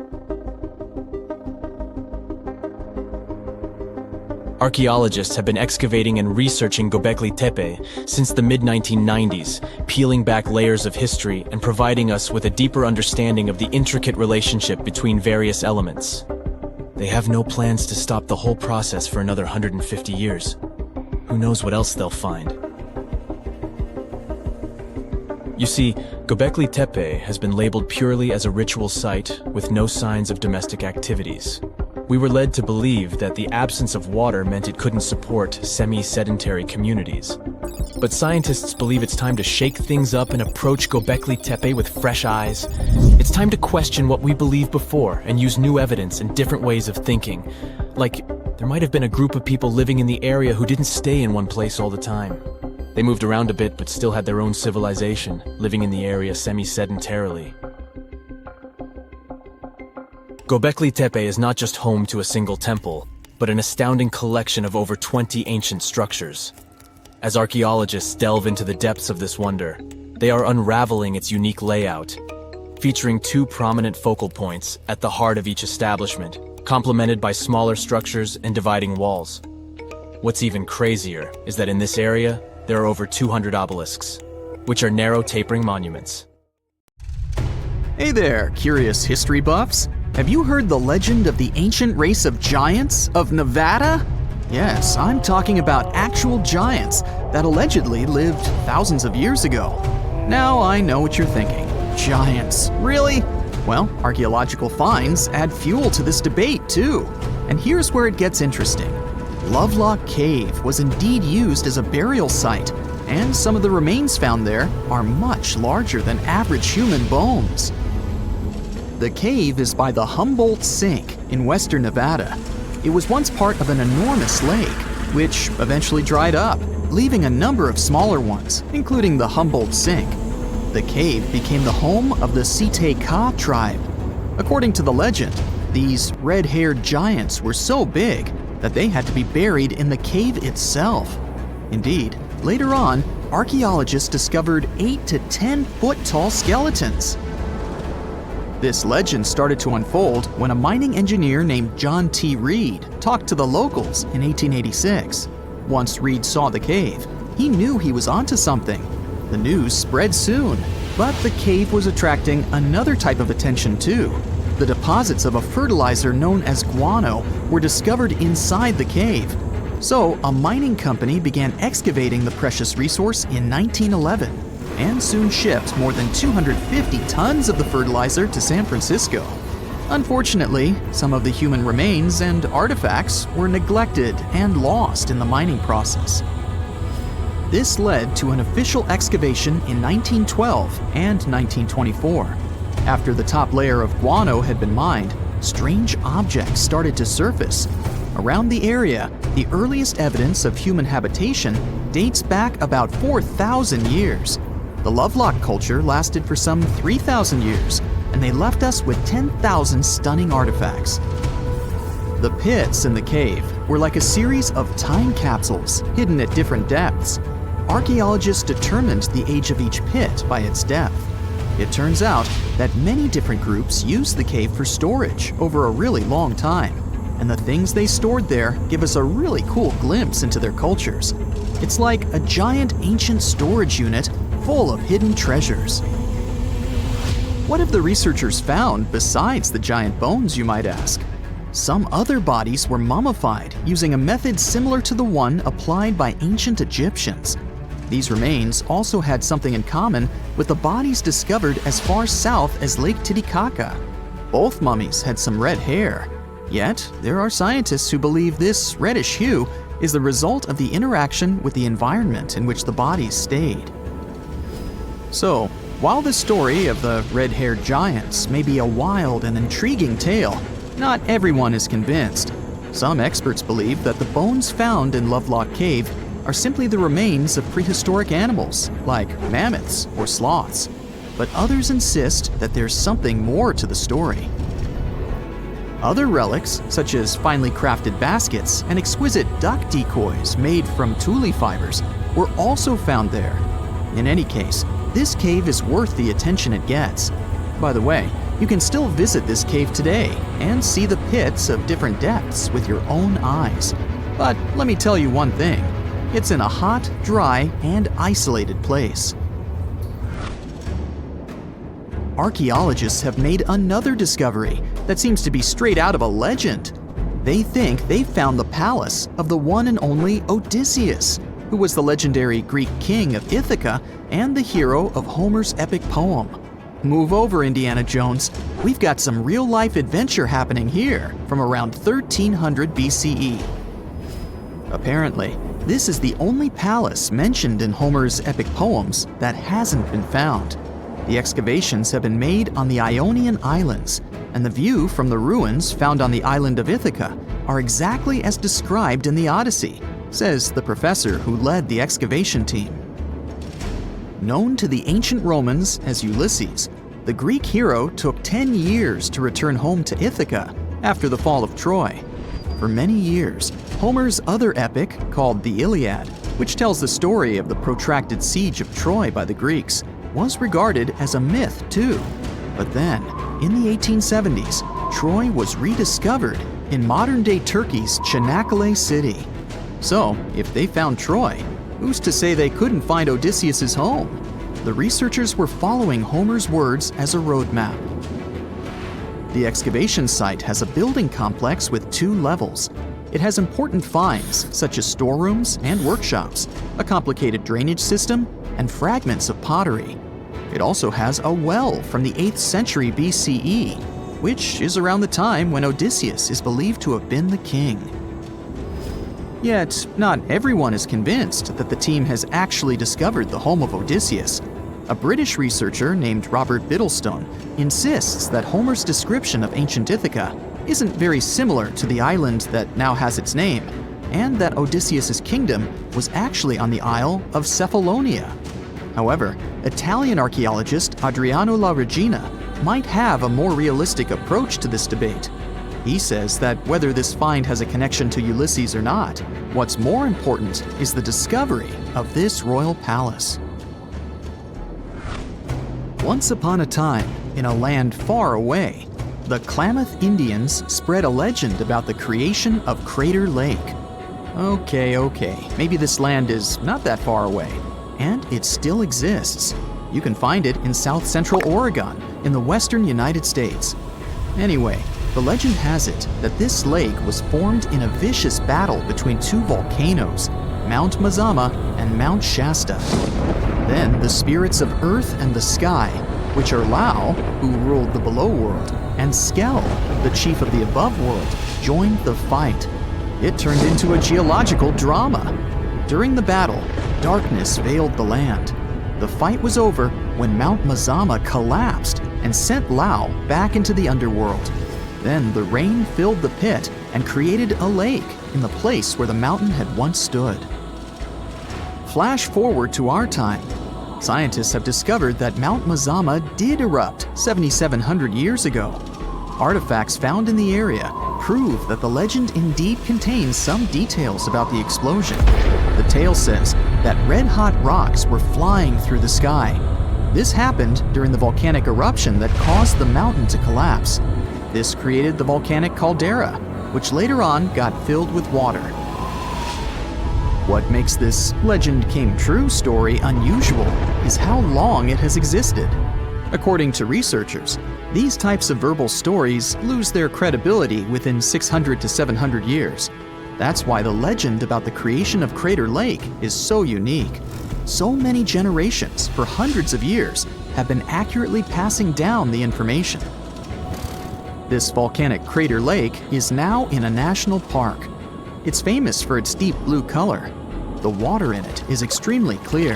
Archaeologists have been excavating and researching Gobekli Tepe since the mid-1990s, peeling back layers of history and providing us with a deeper understanding of the intricate relationship between various elements. They have no plans to stop the whole process for another 150 years. Who knows what else they'll find? You see, Gobekli Tepe has been labeled purely as a ritual site with no signs of domestic activities. We were led to believe that the absence of water meant it couldn't support semi-sedentary communities. But scientists believe it's time to shake things up and approach Gobekli Tepe with fresh eyes. It's time to question what we believed before and use new evidence and different ways of thinking. Like, there might have been a group of people living in the area who didn't stay in one place all the time. They moved around a bit but still had their own civilization, living in the area semi-sedentarily. Gobekli Tepe is not just home to a single temple, but an astounding collection of over 20 ancient structures. As archaeologists delve into the depths of this wonder, they are unraveling its unique layout, featuring two prominent focal points at the heart of each establishment, complemented by smaller structures and dividing walls. What's even crazier is that in this area, there are over 200 obelisks, which are narrow tapering monuments. Hey there, curious history buffs. Have you heard the legend of the ancient race of giants of Nevada? Yes, I'm talking about actual giants that allegedly lived thousands of years ago. Now I know what you're thinking. Giants, really? Well, archaeological finds add fuel to this debate too. And here's where it gets interesting. Lovelock Cave was indeed used as a burial site, and some of the remains found there are much larger than average human bones. The cave is by the Humboldt Sink in western Nevada. It was once part of an enormous lake, which eventually dried up, leaving a number of smaller ones, including the Humboldt Sink. The cave became the home of the Site-Ka tribe. According to the legend, these red-haired giants were so big that they had to be buried in the cave itself. Indeed, later on, archaeologists discovered 8 to 10 foot tall skeletons. This legend started to unfold when a mining engineer named John T. Reed talked to the locals in 1886. Once Reed saw the cave, he knew he was onto something. The news spread soon, but the cave was attracting another type of attention too. The deposits of a fertilizer known as guano were discovered inside the cave. So a mining company began excavating the precious resource in 1911 and soon shipped more than 250 tons of the fertilizer to San Francisco. Unfortunately, some of the human remains and artifacts were neglected and lost in the mining process. This led to an official excavation in 1912 and 1924. After the top layer of guano had been mined, strange objects started to surface. Around the area, the earliest evidence of human habitation dates back about 4,000 years. The Lovelock culture lasted for some 3,000 years, and they left us with 10,000 stunning artifacts. The pits in the cave were like a series of time capsules hidden at different depths. Archaeologists determined the age of each pit by its depth. It turns out that many different groups used the cave for storage over a really long time, and the things they stored there give us a really cool glimpse into their cultures. It's like a giant ancient storage unit full of hidden treasures. What have the researchers found besides the giant bones, you might ask? Some other bodies were mummified using a method similar to the one applied by ancient Egyptians. These remains also had something in common with the bodies discovered as far south as Lake Titicaca. Both mummies had some red hair. Yet, there are scientists who believe this reddish hue is the result of the interaction with the environment in which the bodies stayed. So, while the story of the red-haired giants may be a wild and intriguing tale, not everyone is convinced. Some experts believe that the bones found in Lovelock Cave are simply the remains of prehistoric animals, like mammoths or sloths. But others insist that there's something more to the story. Other relics, such as finely crafted baskets and exquisite duck decoys made from tule fibers, were also found there. In any case, this cave is worth the attention it gets. By the way, you can still visit this cave today and see the pits of different depths with your own eyes. But let me tell you one thing. It's in a hot, dry, and isolated place. Archaeologists have made another discovery that seems to be straight out of a legend. They think they've found the palace of the one and only Odysseus, who was the legendary Greek king of Ithaca and the hero of Homer's epic poem. Move over, Indiana Jones. We've got some real-life adventure happening here from around 1300 BCE. Apparently, this is the only palace mentioned in Homer's epic poems that hasn't been found. The excavations have been made on the Ionian Islands, and the view from the ruins found on the island of Ithaca are exactly as described in the Odyssey, says the professor who led the excavation team. Known to the ancient Romans as Ulysses, the Greek hero took 10 years to return home to Ithaca after the fall of Troy. For many years, Homer's other epic, called the Iliad, which tells the story of the protracted siege of Troy by the Greeks, was regarded as a myth too. But then, in the 1870s, Troy was rediscovered in modern-day Turkey's Çanakkale city. So, if they found Troy, who's to say they couldn't find Odysseus' home? The researchers were following Homer's words as a roadmap. The excavation site has a building complex with 2 levels. It has important finds, such as storerooms and workshops, a complicated drainage system, and fragments of pottery. It also has a well from the 8th century BCE, which is around the time when Odysseus is believed to have been the king. Yet, not everyone is convinced that the team has actually discovered the home of Odysseus. A British researcher named Robert Biddlestone insists that Homer's description of ancient Ithaca isn't very similar to the island that now has its name, and that Odysseus' kingdom was actually on the Isle of Cephalonia. However, Italian archaeologist Adriano La Regina might have a more realistic approach to this debate. He says that whether this find has a connection to Ulysses or not, what's more important is the discovery of this royal palace. Once upon a time, in a land far away, the Klamath Indians spread a legend about the creation of Crater Lake. Okay, maybe this land is not that far away, and it still exists. You can find it in south central Oregon, in the western United States. Anyway, the legend has it that this lake was formed in a vicious battle between 2 volcanoes, Mount Mazama and Mount Shasta. Then the spirits of Earth and the sky, which are Lau, who ruled the below world, and Skell, the chief of the above world, joined the fight. It turned into a geological drama. During the battle, darkness veiled the land. The fight was over when Mount Mazama collapsed and sent Lau back into the underworld. Then the rain filled the pit and created a lake in the place where the mountain had once stood. Flash forward to our time. Scientists have discovered that Mount Mazama did erupt 7,700 years ago. Artifacts found in the area prove that the legend indeed contains some details about the explosion. The tale says that red-hot rocks were flying through the sky. This happened during the volcanic eruption that caused the mountain to collapse. This created the volcanic caldera, which later on got filled with water. What makes this legend came true story unusual is how long it has existed. According to researchers, these types of verbal stories lose their credibility within 600 to 700 years. That's why the legend about the creation of Crater Lake is so unique. So many generations, for hundreds of years, have been accurately passing down the information. This volcanic crater lake is now in a national park. It's famous for its deep blue color. The water in it is extremely clear.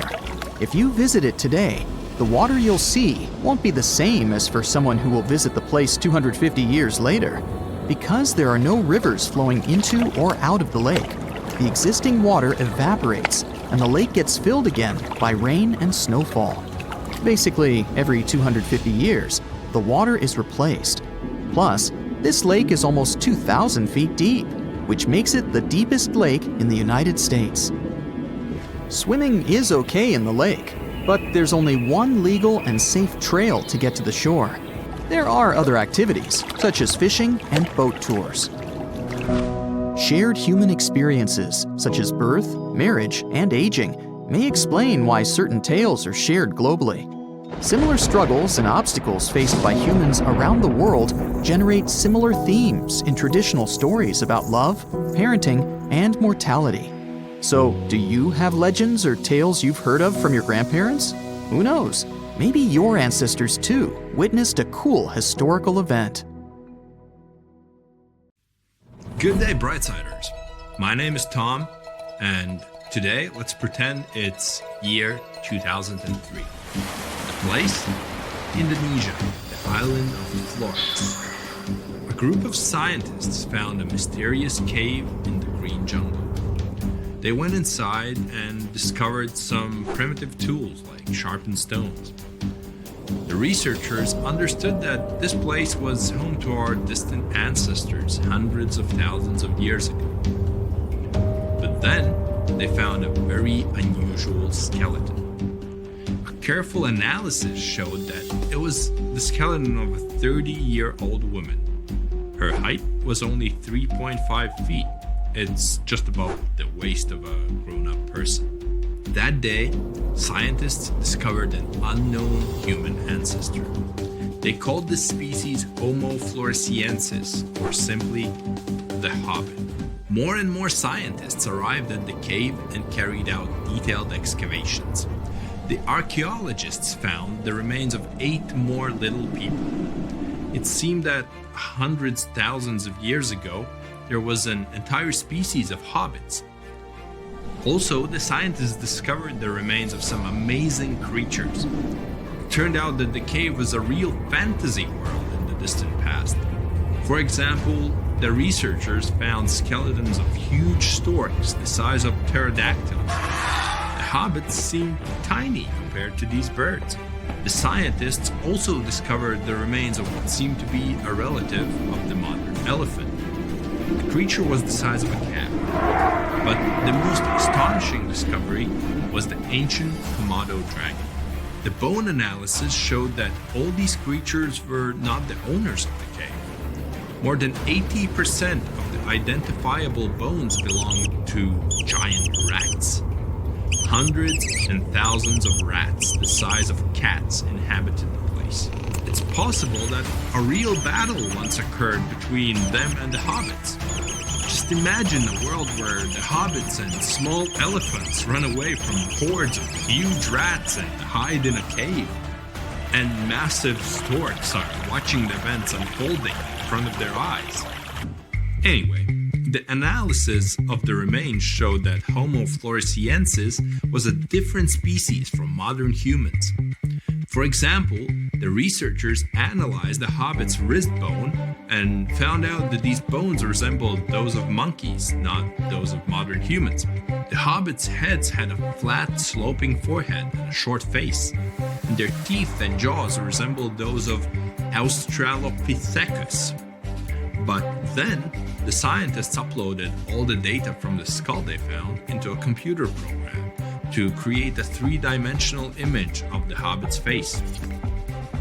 If you visit it today, the water you'll see won't be the same as for someone who will visit the place 250 years later. Because there are no rivers flowing into or out of the lake, the existing water evaporates and the lake gets filled again by rain and snowfall. Basically, every 250 years, the water is replaced. Plus, this lake is almost 2,000 feet deep, which makes it the deepest lake in the United States. Swimming is okay in the lake, but there's only one legal and safe trail to get to the shore. There are other activities, such as fishing and boat tours. Shared human experiences, such as birth, marriage, and aging, may explain why certain tales are shared globally. Similar struggles and obstacles faced by humans around the world generate similar themes in traditional stories about love, parenting, and mortality. So, do you have legends or tales you've heard of from your grandparents? Who knows? Maybe your ancestors too witnessed a cool historical event. Good day, Brightsiders. My name is Tom, and today let's pretend it's year 2003. The place? Indonesia, the island of Flores. A group of scientists found a mysterious cave in the green jungle. They went inside and discovered some primitive tools like sharpened stones. The researchers understood that this place was home to our distant ancestors hundreds of thousands of years ago. But then, they found a very unusual skeleton. A careful analysis showed that it was the skeleton of a 30-year-old woman. Her height was only 3.5 feet. It's just above the waist of a grown-up person. That day, scientists discovered an unknown human ancestor. They called this species Homo floresiensis, or simply the hobbit. More and more scientists arrived at the cave and carried out detailed excavations. The archaeologists found the remains of 8 more little people. It seemed that hundreds, thousands of years ago, there was an entire species of hobbits. Also, the scientists discovered the remains of some amazing creatures. It turned out that the cave was a real fantasy world in the distant past. For example, the researchers found skeletons of huge storks the size of pterodactyls. The hobbits seemed tiny compared to these birds. The scientists also discovered the remains of what seemed to be a relative of the modern elephant. The creature was the size of a cat. But the most astonishing discovery was the ancient Komodo dragon. The bone analysis showed that all these creatures were not the owners of the cave. More than 80% of the identifiable bones belonged to giant rats. Hundreds and thousands of rats the size of cats inhabited the place. It's possible that a real battle once occurred between them and the hobbits. Just imagine a world where the hobbits and small elephants run away from hordes of huge rats and hide in a cave. And massive storks are watching the events unfolding in front of their eyes. Anyway, the analysis of the remains showed that Homo floresiensis was a different species from modern humans. For example, the researchers analyzed the hobbit's wrist bone and found out that these bones resembled those of monkeys, not those of modern humans. The hobbits' heads had a flat, sloping forehead and a short face, and their teeth and jaws resembled those of Australopithecus. But then, the scientists uploaded all the data from the skull they found into a computer program to create a 3-dimensional image of the hobbit's face.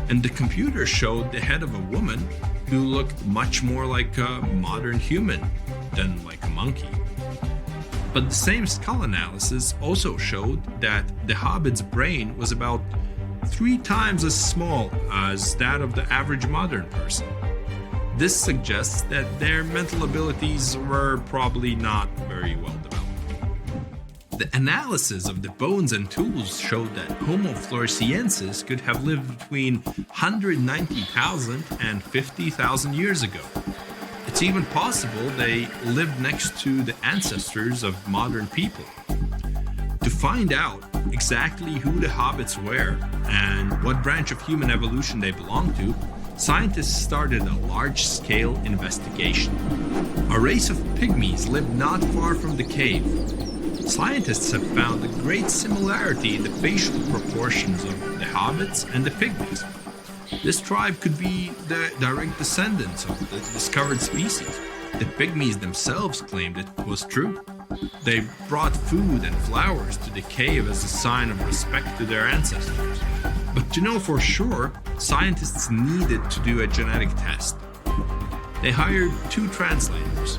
And the computer showed the head of a woman who looked much more like a modern human than like a monkey. But the same skull analysis also showed that the hobbit's brain was about 3 times as small as that of the average modern person. This suggests that their mental abilities were probably not very well developed. The analysis of the bones and tools showed that Homo floresiensis could have lived between 190,000 and 50,000 years ago. It's even possible they lived next to the ancestors of modern people. To find out exactly who the hobbits were and what branch of human evolution they belonged to, scientists started a large-scale investigation. A race of pygmies lived not far from the cave. Scientists have found a great similarity in the facial proportions of the hobbits and the pygmies. This tribe could be the direct descendants of the discovered species. The pygmies themselves claimed it was true. They brought food and flowers to the cave as a sign of respect to their ancestors. But to know for sure, scientists needed to do a genetic test. They hired 2 translators.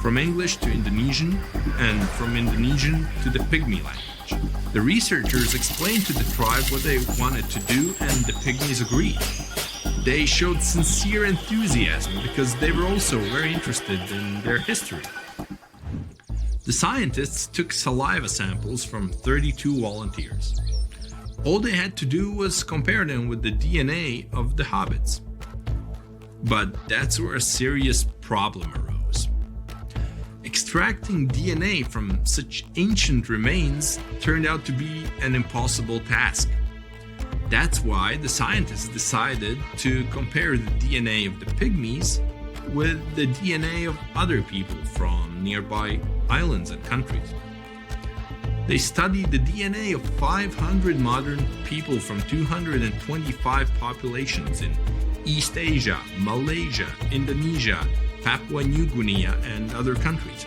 from English to Indonesian, and from Indonesian to the Pygmy language. The researchers explained to the tribe what they wanted to do, and the Pygmies agreed. They showed sincere enthusiasm because they were also very interested in their history. The scientists took saliva samples from 32 volunteers. All they had to do was compare them with the DNA of the hobbits. But that's where a serious problem arose. Extracting DNA from such ancient remains turned out to be an impossible task. That's why the scientists decided to compare the DNA of the Pygmies with the DNA of other people from nearby islands and countries. They studied the DNA of 500 modern people from 225 populations in East Asia, Malaysia, Indonesia, Papua New Guinea, and other countries.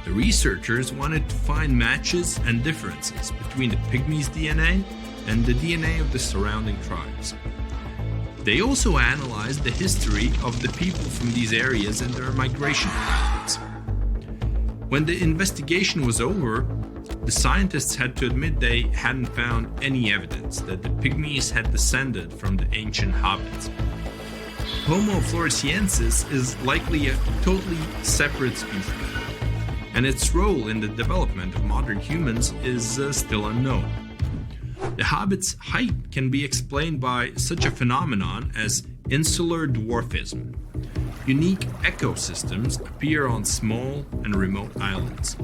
The researchers wanted to find matches and differences between the Pygmies' DNA and the DNA of the surrounding tribes. They also analyzed the history of the people from these areas and their migration patterns. When the investigation was over, the scientists had to admit they hadn't found any evidence that the Pygmies had descended from the ancient hobbits. Homo floresiensis is likely a totally separate species, and its role in the development of modern humans is still unknown. The hobbits' height can be explained by such a phenomenon as insular dwarfism. Unique ecosystems appear on small and remote islands.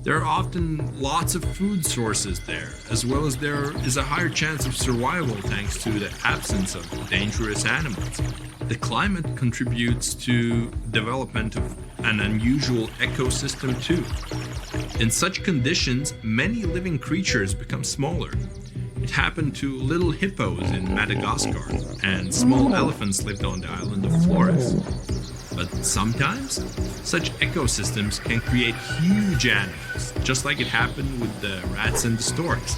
There are often lots of food sources there, as well as there is a higher chance of survival thanks to the absence of dangerous animals. The climate contributes to development of an unusual ecosystem too. In such conditions, many living creatures become smaller. It happened to little hippos in Madagascar, and small elephants lived on the island of Flores. But sometimes, such ecosystems can create huge animals, just like it happened with the rats and the storks.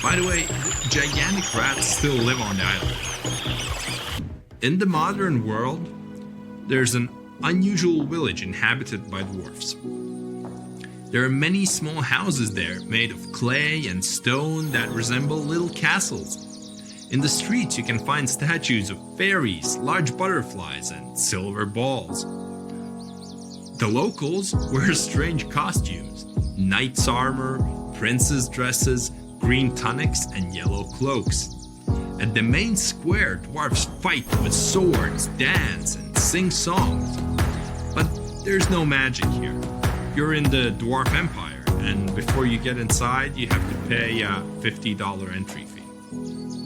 By the way, gigantic rats still live on the island. In the modern world, there's an unusual village inhabited by dwarfs. There are many small houses there made of clay and stone that resemble little castles. In the streets you can find statues of fairies, large butterflies, and silver balls. The locals wear strange costumes: knight's armor, princess dresses, green tunics, and yellow cloaks. At the main square, dwarfs fight with swords, dance, and sing songs. But there's no magic here. You're in the Dwarf Empire, and before you get inside, you have to pay a $50 entry fee.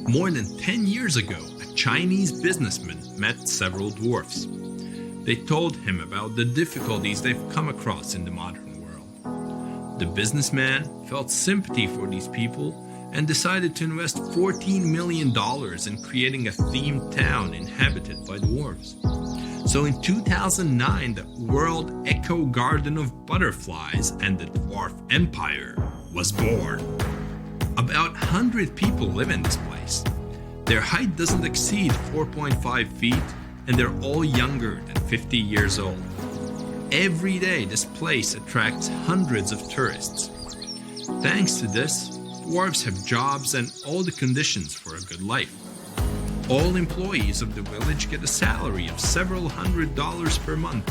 More than 10 years ago, a Chinese businessman met several dwarfs. They told him about the difficulties they've come across in the modern world. The businessman felt sympathy for these people and decided to invest $14 million in creating a themed town inhabited by dwarves. So in 2009, the World Eco Garden of Butterflies and the Dwarf Empire was born. About 100 people live in this place. Their height doesn't exceed 4.5 feet, and they're all younger than 50 years old. Every day, this place attracts hundreds of tourists. Thanks to this, dwarves have jobs and all the conditions for a good life. All employees of the village get a salary of several $100s per month,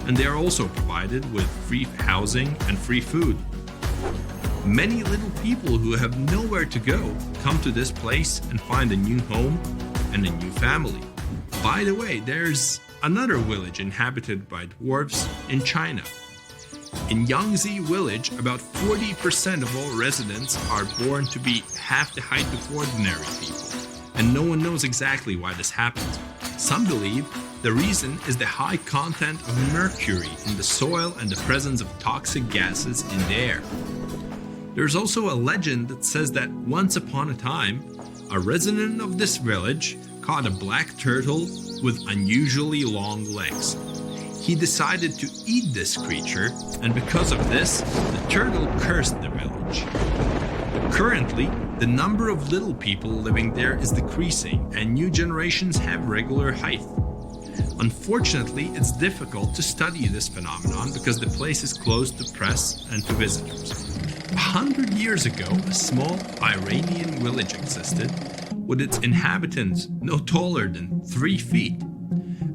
and they are also provided with free housing and free food. Many little people who have nowhere to go come to this place and find a new home and a new family. By the way, there's another village inhabited by dwarves in China. In Yangtze village, about 40% of all residents are born to be half the height of ordinary people, and no one knows exactly why this happens. Some believe the reason is the high content of mercury in the soil and the presence of toxic gases in the air. There's also a legend that says that once upon a time, a resident of this village caught a black turtle with unusually long legs. He decided to eat this creature, and because of this, the turtle cursed the village. Currently, the number of little people living there is decreasing, and new generations have regular height. Unfortunately, it's difficult to study this phenomenon because the place is closed to press and to visitors. 100 years ago, a small Iranian village existed with its inhabitants no taller than 3 feet.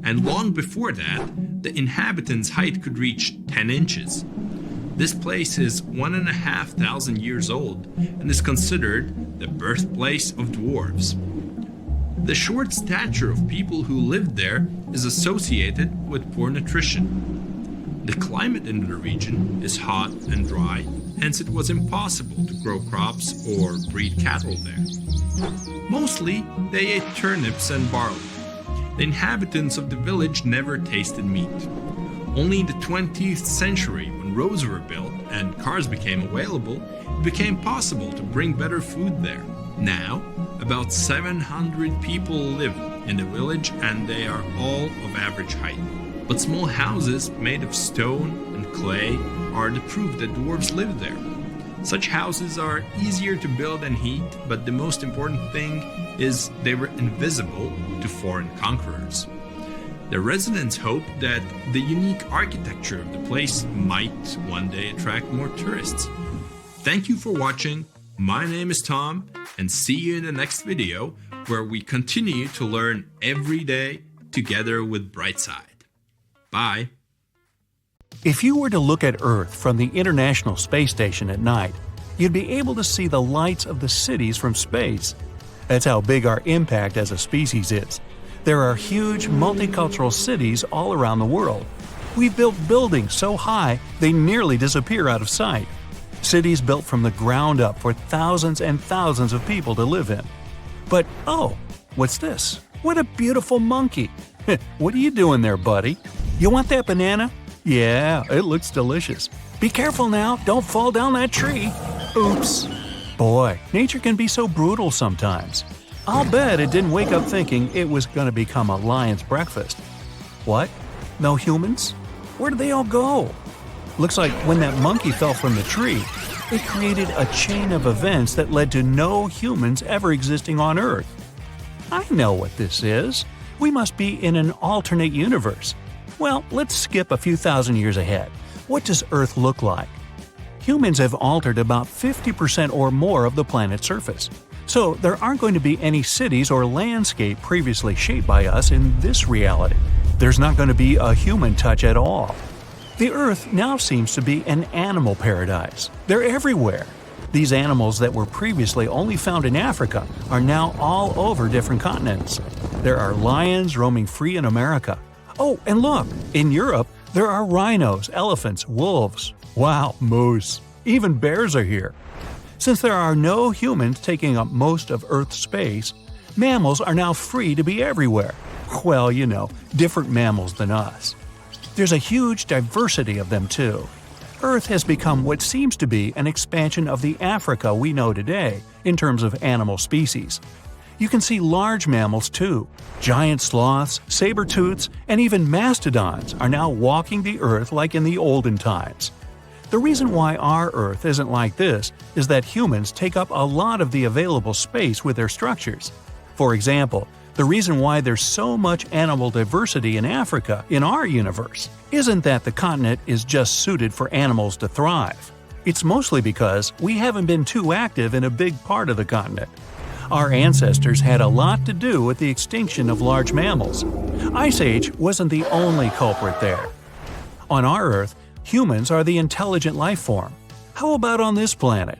And long before that, the inhabitants' height could reach 10 inches. This place is 1,500 years old and is considered the birthplace of dwarves. The short stature of people who lived there is associated with poor nutrition. The climate in the region is hot and dry, hence it was impossible to grow crops or breed cattle there. Mostly, they ate turnips and barley. The inhabitants of the village never tasted meat. Only in the 20th century, when roads were built and cars became available, it became possible to bring better food there. Now, about 700 people live in the village and they are all of average height. But small houses made of stone and clay are the proof that dwarves lived there. Such houses are easier to build and heat, but the most important thing is they were invisible to foreign conquerors. The residents hoped that the unique architecture of the place might one day attract more tourists. Thank you for watching. My name is Tom, and see you in the next video where we continue to learn every day together with Brightside. Bye. If you were to look at Earth from the International Space Station at night, you'd be able to see the lights of the cities from space. That's how big our impact as a species is. There are huge multicultural cities all around the world. We've built buildings so high they nearly disappear out of sight. Cities built from the ground up for thousands and thousands of people to live in. But oh, what's this? What a beautiful monkey! What are you doing there, buddy? You want that banana? Yeah, it looks delicious. Be careful now, don't fall down that tree. Oops. Boy, nature can be so brutal sometimes. I'll bet it didn't wake up thinking it was going to become a lion's breakfast. What? No humans? Where did they all go? Looks like when that monkey fell from the tree, it created a chain of events that led to no humans ever existing on Earth. I know what this is. We must be in an alternate universe. Well, let's skip a few thousand years ahead. What does Earth look like? Humans have altered about 50% or more of the planet's surface. So there aren't going to be any cities or landscape previously shaped by us in this reality. There's not going to be a human touch at all. The Earth now seems to be an animal paradise. They're everywhere. These animals that were previously only found in Africa are now all over different continents. There are lions roaming free in America. Oh, and look, in Europe, there are rhinos, elephants, wolves. Wow, moose. Even bears are here. Since there are no humans taking up most of Earth's space, mammals are now free to be everywhere. Well, you know, different mammals than us. There's a huge diversity of them too. Earth has become what seems to be an expansion of the Africa we know today in terms of animal species. You can see large mammals too. Giant sloths, saber-tooths, and even mastodons are now walking the Earth like in the olden times. The reason why our Earth isn't like this is that humans take up a lot of the available space with their structures. For example, the reason why there's so much animal diversity in Africa in our universe isn't that the continent is just suited for animals to thrive. It's mostly because we haven't been too active in a big part of the continent. Our ancestors had a lot to do with the extinction of large mammals. Ice Age wasn't the only culprit there. On our Earth, humans are the intelligent life form. How about on this planet?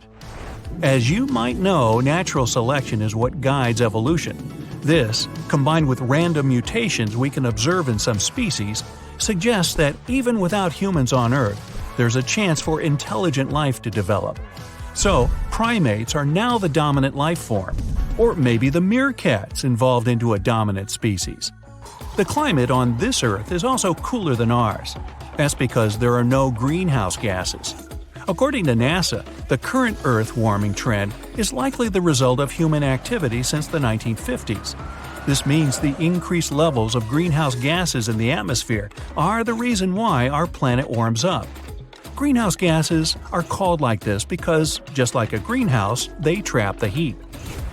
As you might know, natural selection is what guides evolution. This, combined with random mutations we can observe in some species, suggests that even without humans on Earth, there's a chance for intelligent life to develop. So, primates are now the dominant life form, or maybe the meerkats evolved into a dominant species. The climate on this Earth is also cooler than ours. That's because there are no greenhouse gases. According to NASA, the current Earth warming trend is likely the result of human activity since the 1950s. This means the increased levels of greenhouse gases in the atmosphere are the reason why our planet warms up. Greenhouse gases are called like this because, just like a greenhouse, they trap the heat.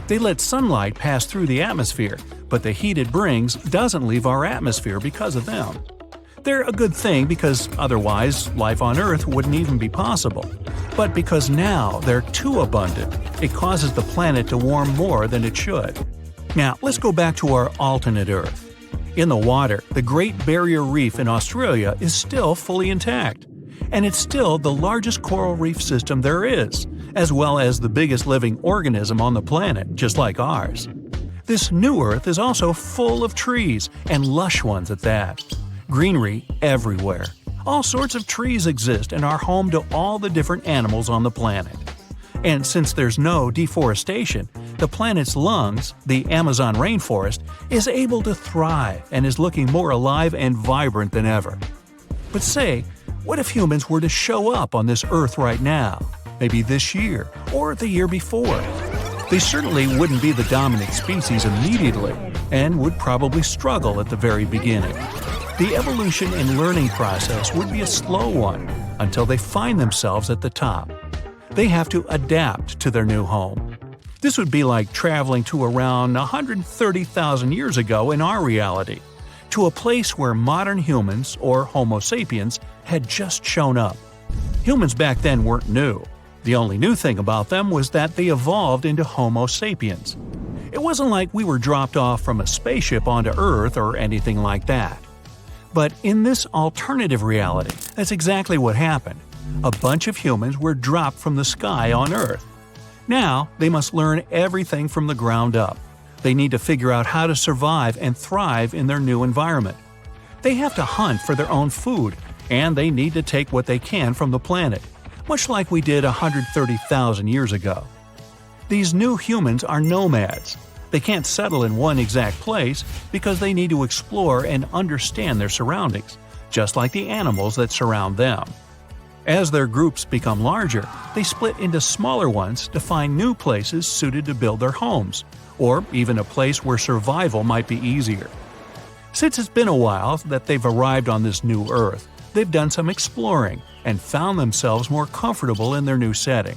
They let sunlight pass through the atmosphere, but the heat it brings doesn't leave our atmosphere because of them. They're a good thing because otherwise life on Earth wouldn't even be possible. But because now they're too abundant, it causes the planet to warm more than it should. Now, let's go back to our alternate Earth. In the water, the Great Barrier Reef in Australia is still fully intact. And it's still the largest coral reef system there is, as well as the biggest living organism on the planet, just like ours. This new Earth is also full of trees, and lush ones at that. Greenery everywhere. All sorts of trees exist and are home to all the different animals on the planet. And since there's no deforestation, the planet's lungs, the Amazon rainforest, is able to thrive and is looking more alive and vibrant than ever. But say, what if humans were to show up on this Earth right now? Maybe this year, or the year before? They certainly wouldn't be the dominant species immediately, and would probably struggle at the very beginning. The evolution and learning process would be a slow one until they find themselves at the top. They have to adapt to their new home. This would be like traveling to around 130,000 years ago in our reality, to a place where modern humans, or Homo sapiens, had just shown up. Humans back then weren't new. The only new thing about them was that they evolved into Homo sapiens. It wasn't like we were dropped off from a spaceship onto Earth or anything like that. But in this alternative reality, that's exactly what happened. A bunch of humans were dropped from the sky on Earth. Now, they must learn everything from the ground up. They need to figure out how to survive and thrive in their new environment. They have to hunt for their own food, and they need to take what they can from the planet, much like we did 130,000 years ago. These new humans are nomads. They can't settle in one exact place because they need to explore and understand their surroundings, just like the animals that surround them. As their groups become larger, they split into smaller ones to find new places suited to build their homes, or even a place where survival might be easier. Since it's been a while that they've arrived on this new Earth, they've done some exploring and found themselves more comfortable in their new setting.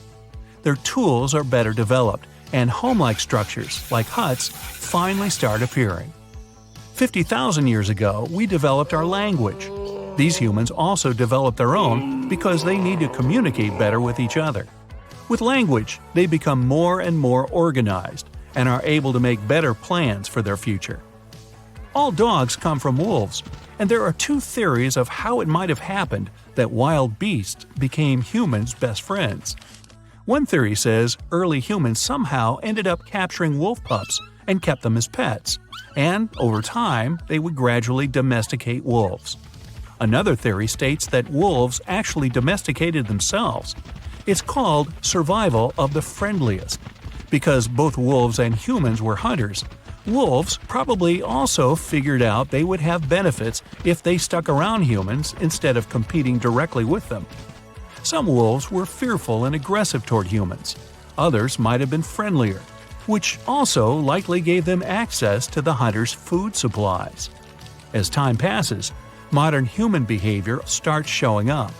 Their tools are better developed, and home-like structures, like huts, finally start appearing. 50,000 years ago, we developed our language. These humans also developed their own because they need to communicate better with each other. With language, they become more and more organized and are able to make better plans for their future. All dogs come from wolves, and there are two theories of how it might have happened that wild beasts became humans' best friends. One theory says early humans somehow ended up capturing wolf pups and kept them as pets, and over time they would gradually domesticate wolves. Another theory states that wolves actually domesticated themselves. It's called survival of the friendliest. Because both wolves and humans were hunters, wolves probably also figured out they would have benefits if they stuck around humans instead of competing directly with them. Some wolves were fearful and aggressive toward humans. Others might have been friendlier, which also likely gave them access to the hunter's food supplies. As time passes, modern human behavior starts showing up.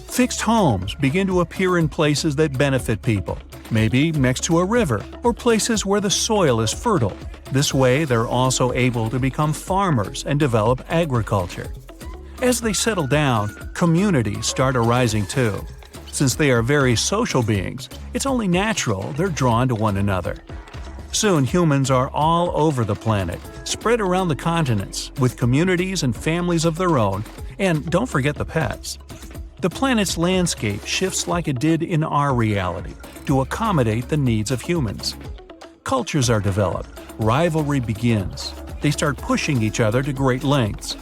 Fixed homes begin to appear in places that benefit people, maybe next to a river or places where the soil is fertile. This way, they're also able to become farmers and develop agriculture. As they settle down, communities start arising too. Since they are very social beings, it's only natural they're drawn to one another. Soon humans are all over the planet, spread around the continents, with communities and families of their own, and don't forget the pets. The planet's landscape shifts like it did in our reality, to accommodate the needs of humans. Cultures are developed, rivalry begins, they start pushing each other to great lengths.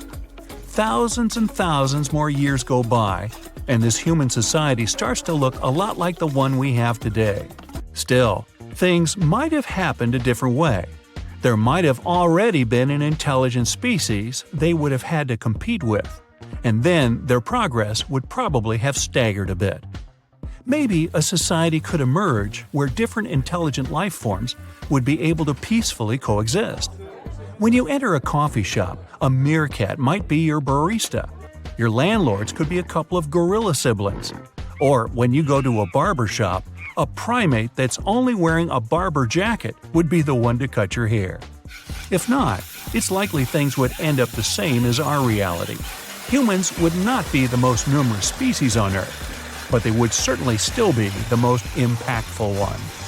Thousands and thousands more years go by, and this human society starts to look a lot like the one we have today. Still, things might have happened a different way. There might have already been an intelligent species they would have had to compete with, and then their progress would probably have staggered a bit. Maybe a society could emerge where different intelligent life forms would be able to peacefully coexist. When you enter a coffee shop, a meerkat might be your barista. Your landlords could be a couple of gorilla siblings. Or when you go to a barber shop, a primate that's only wearing a barber jacket would be the one to cut your hair. If not, it's likely things would end up the same as our reality. Humans would not be the most numerous species on Earth, but they would certainly still be the most impactful one.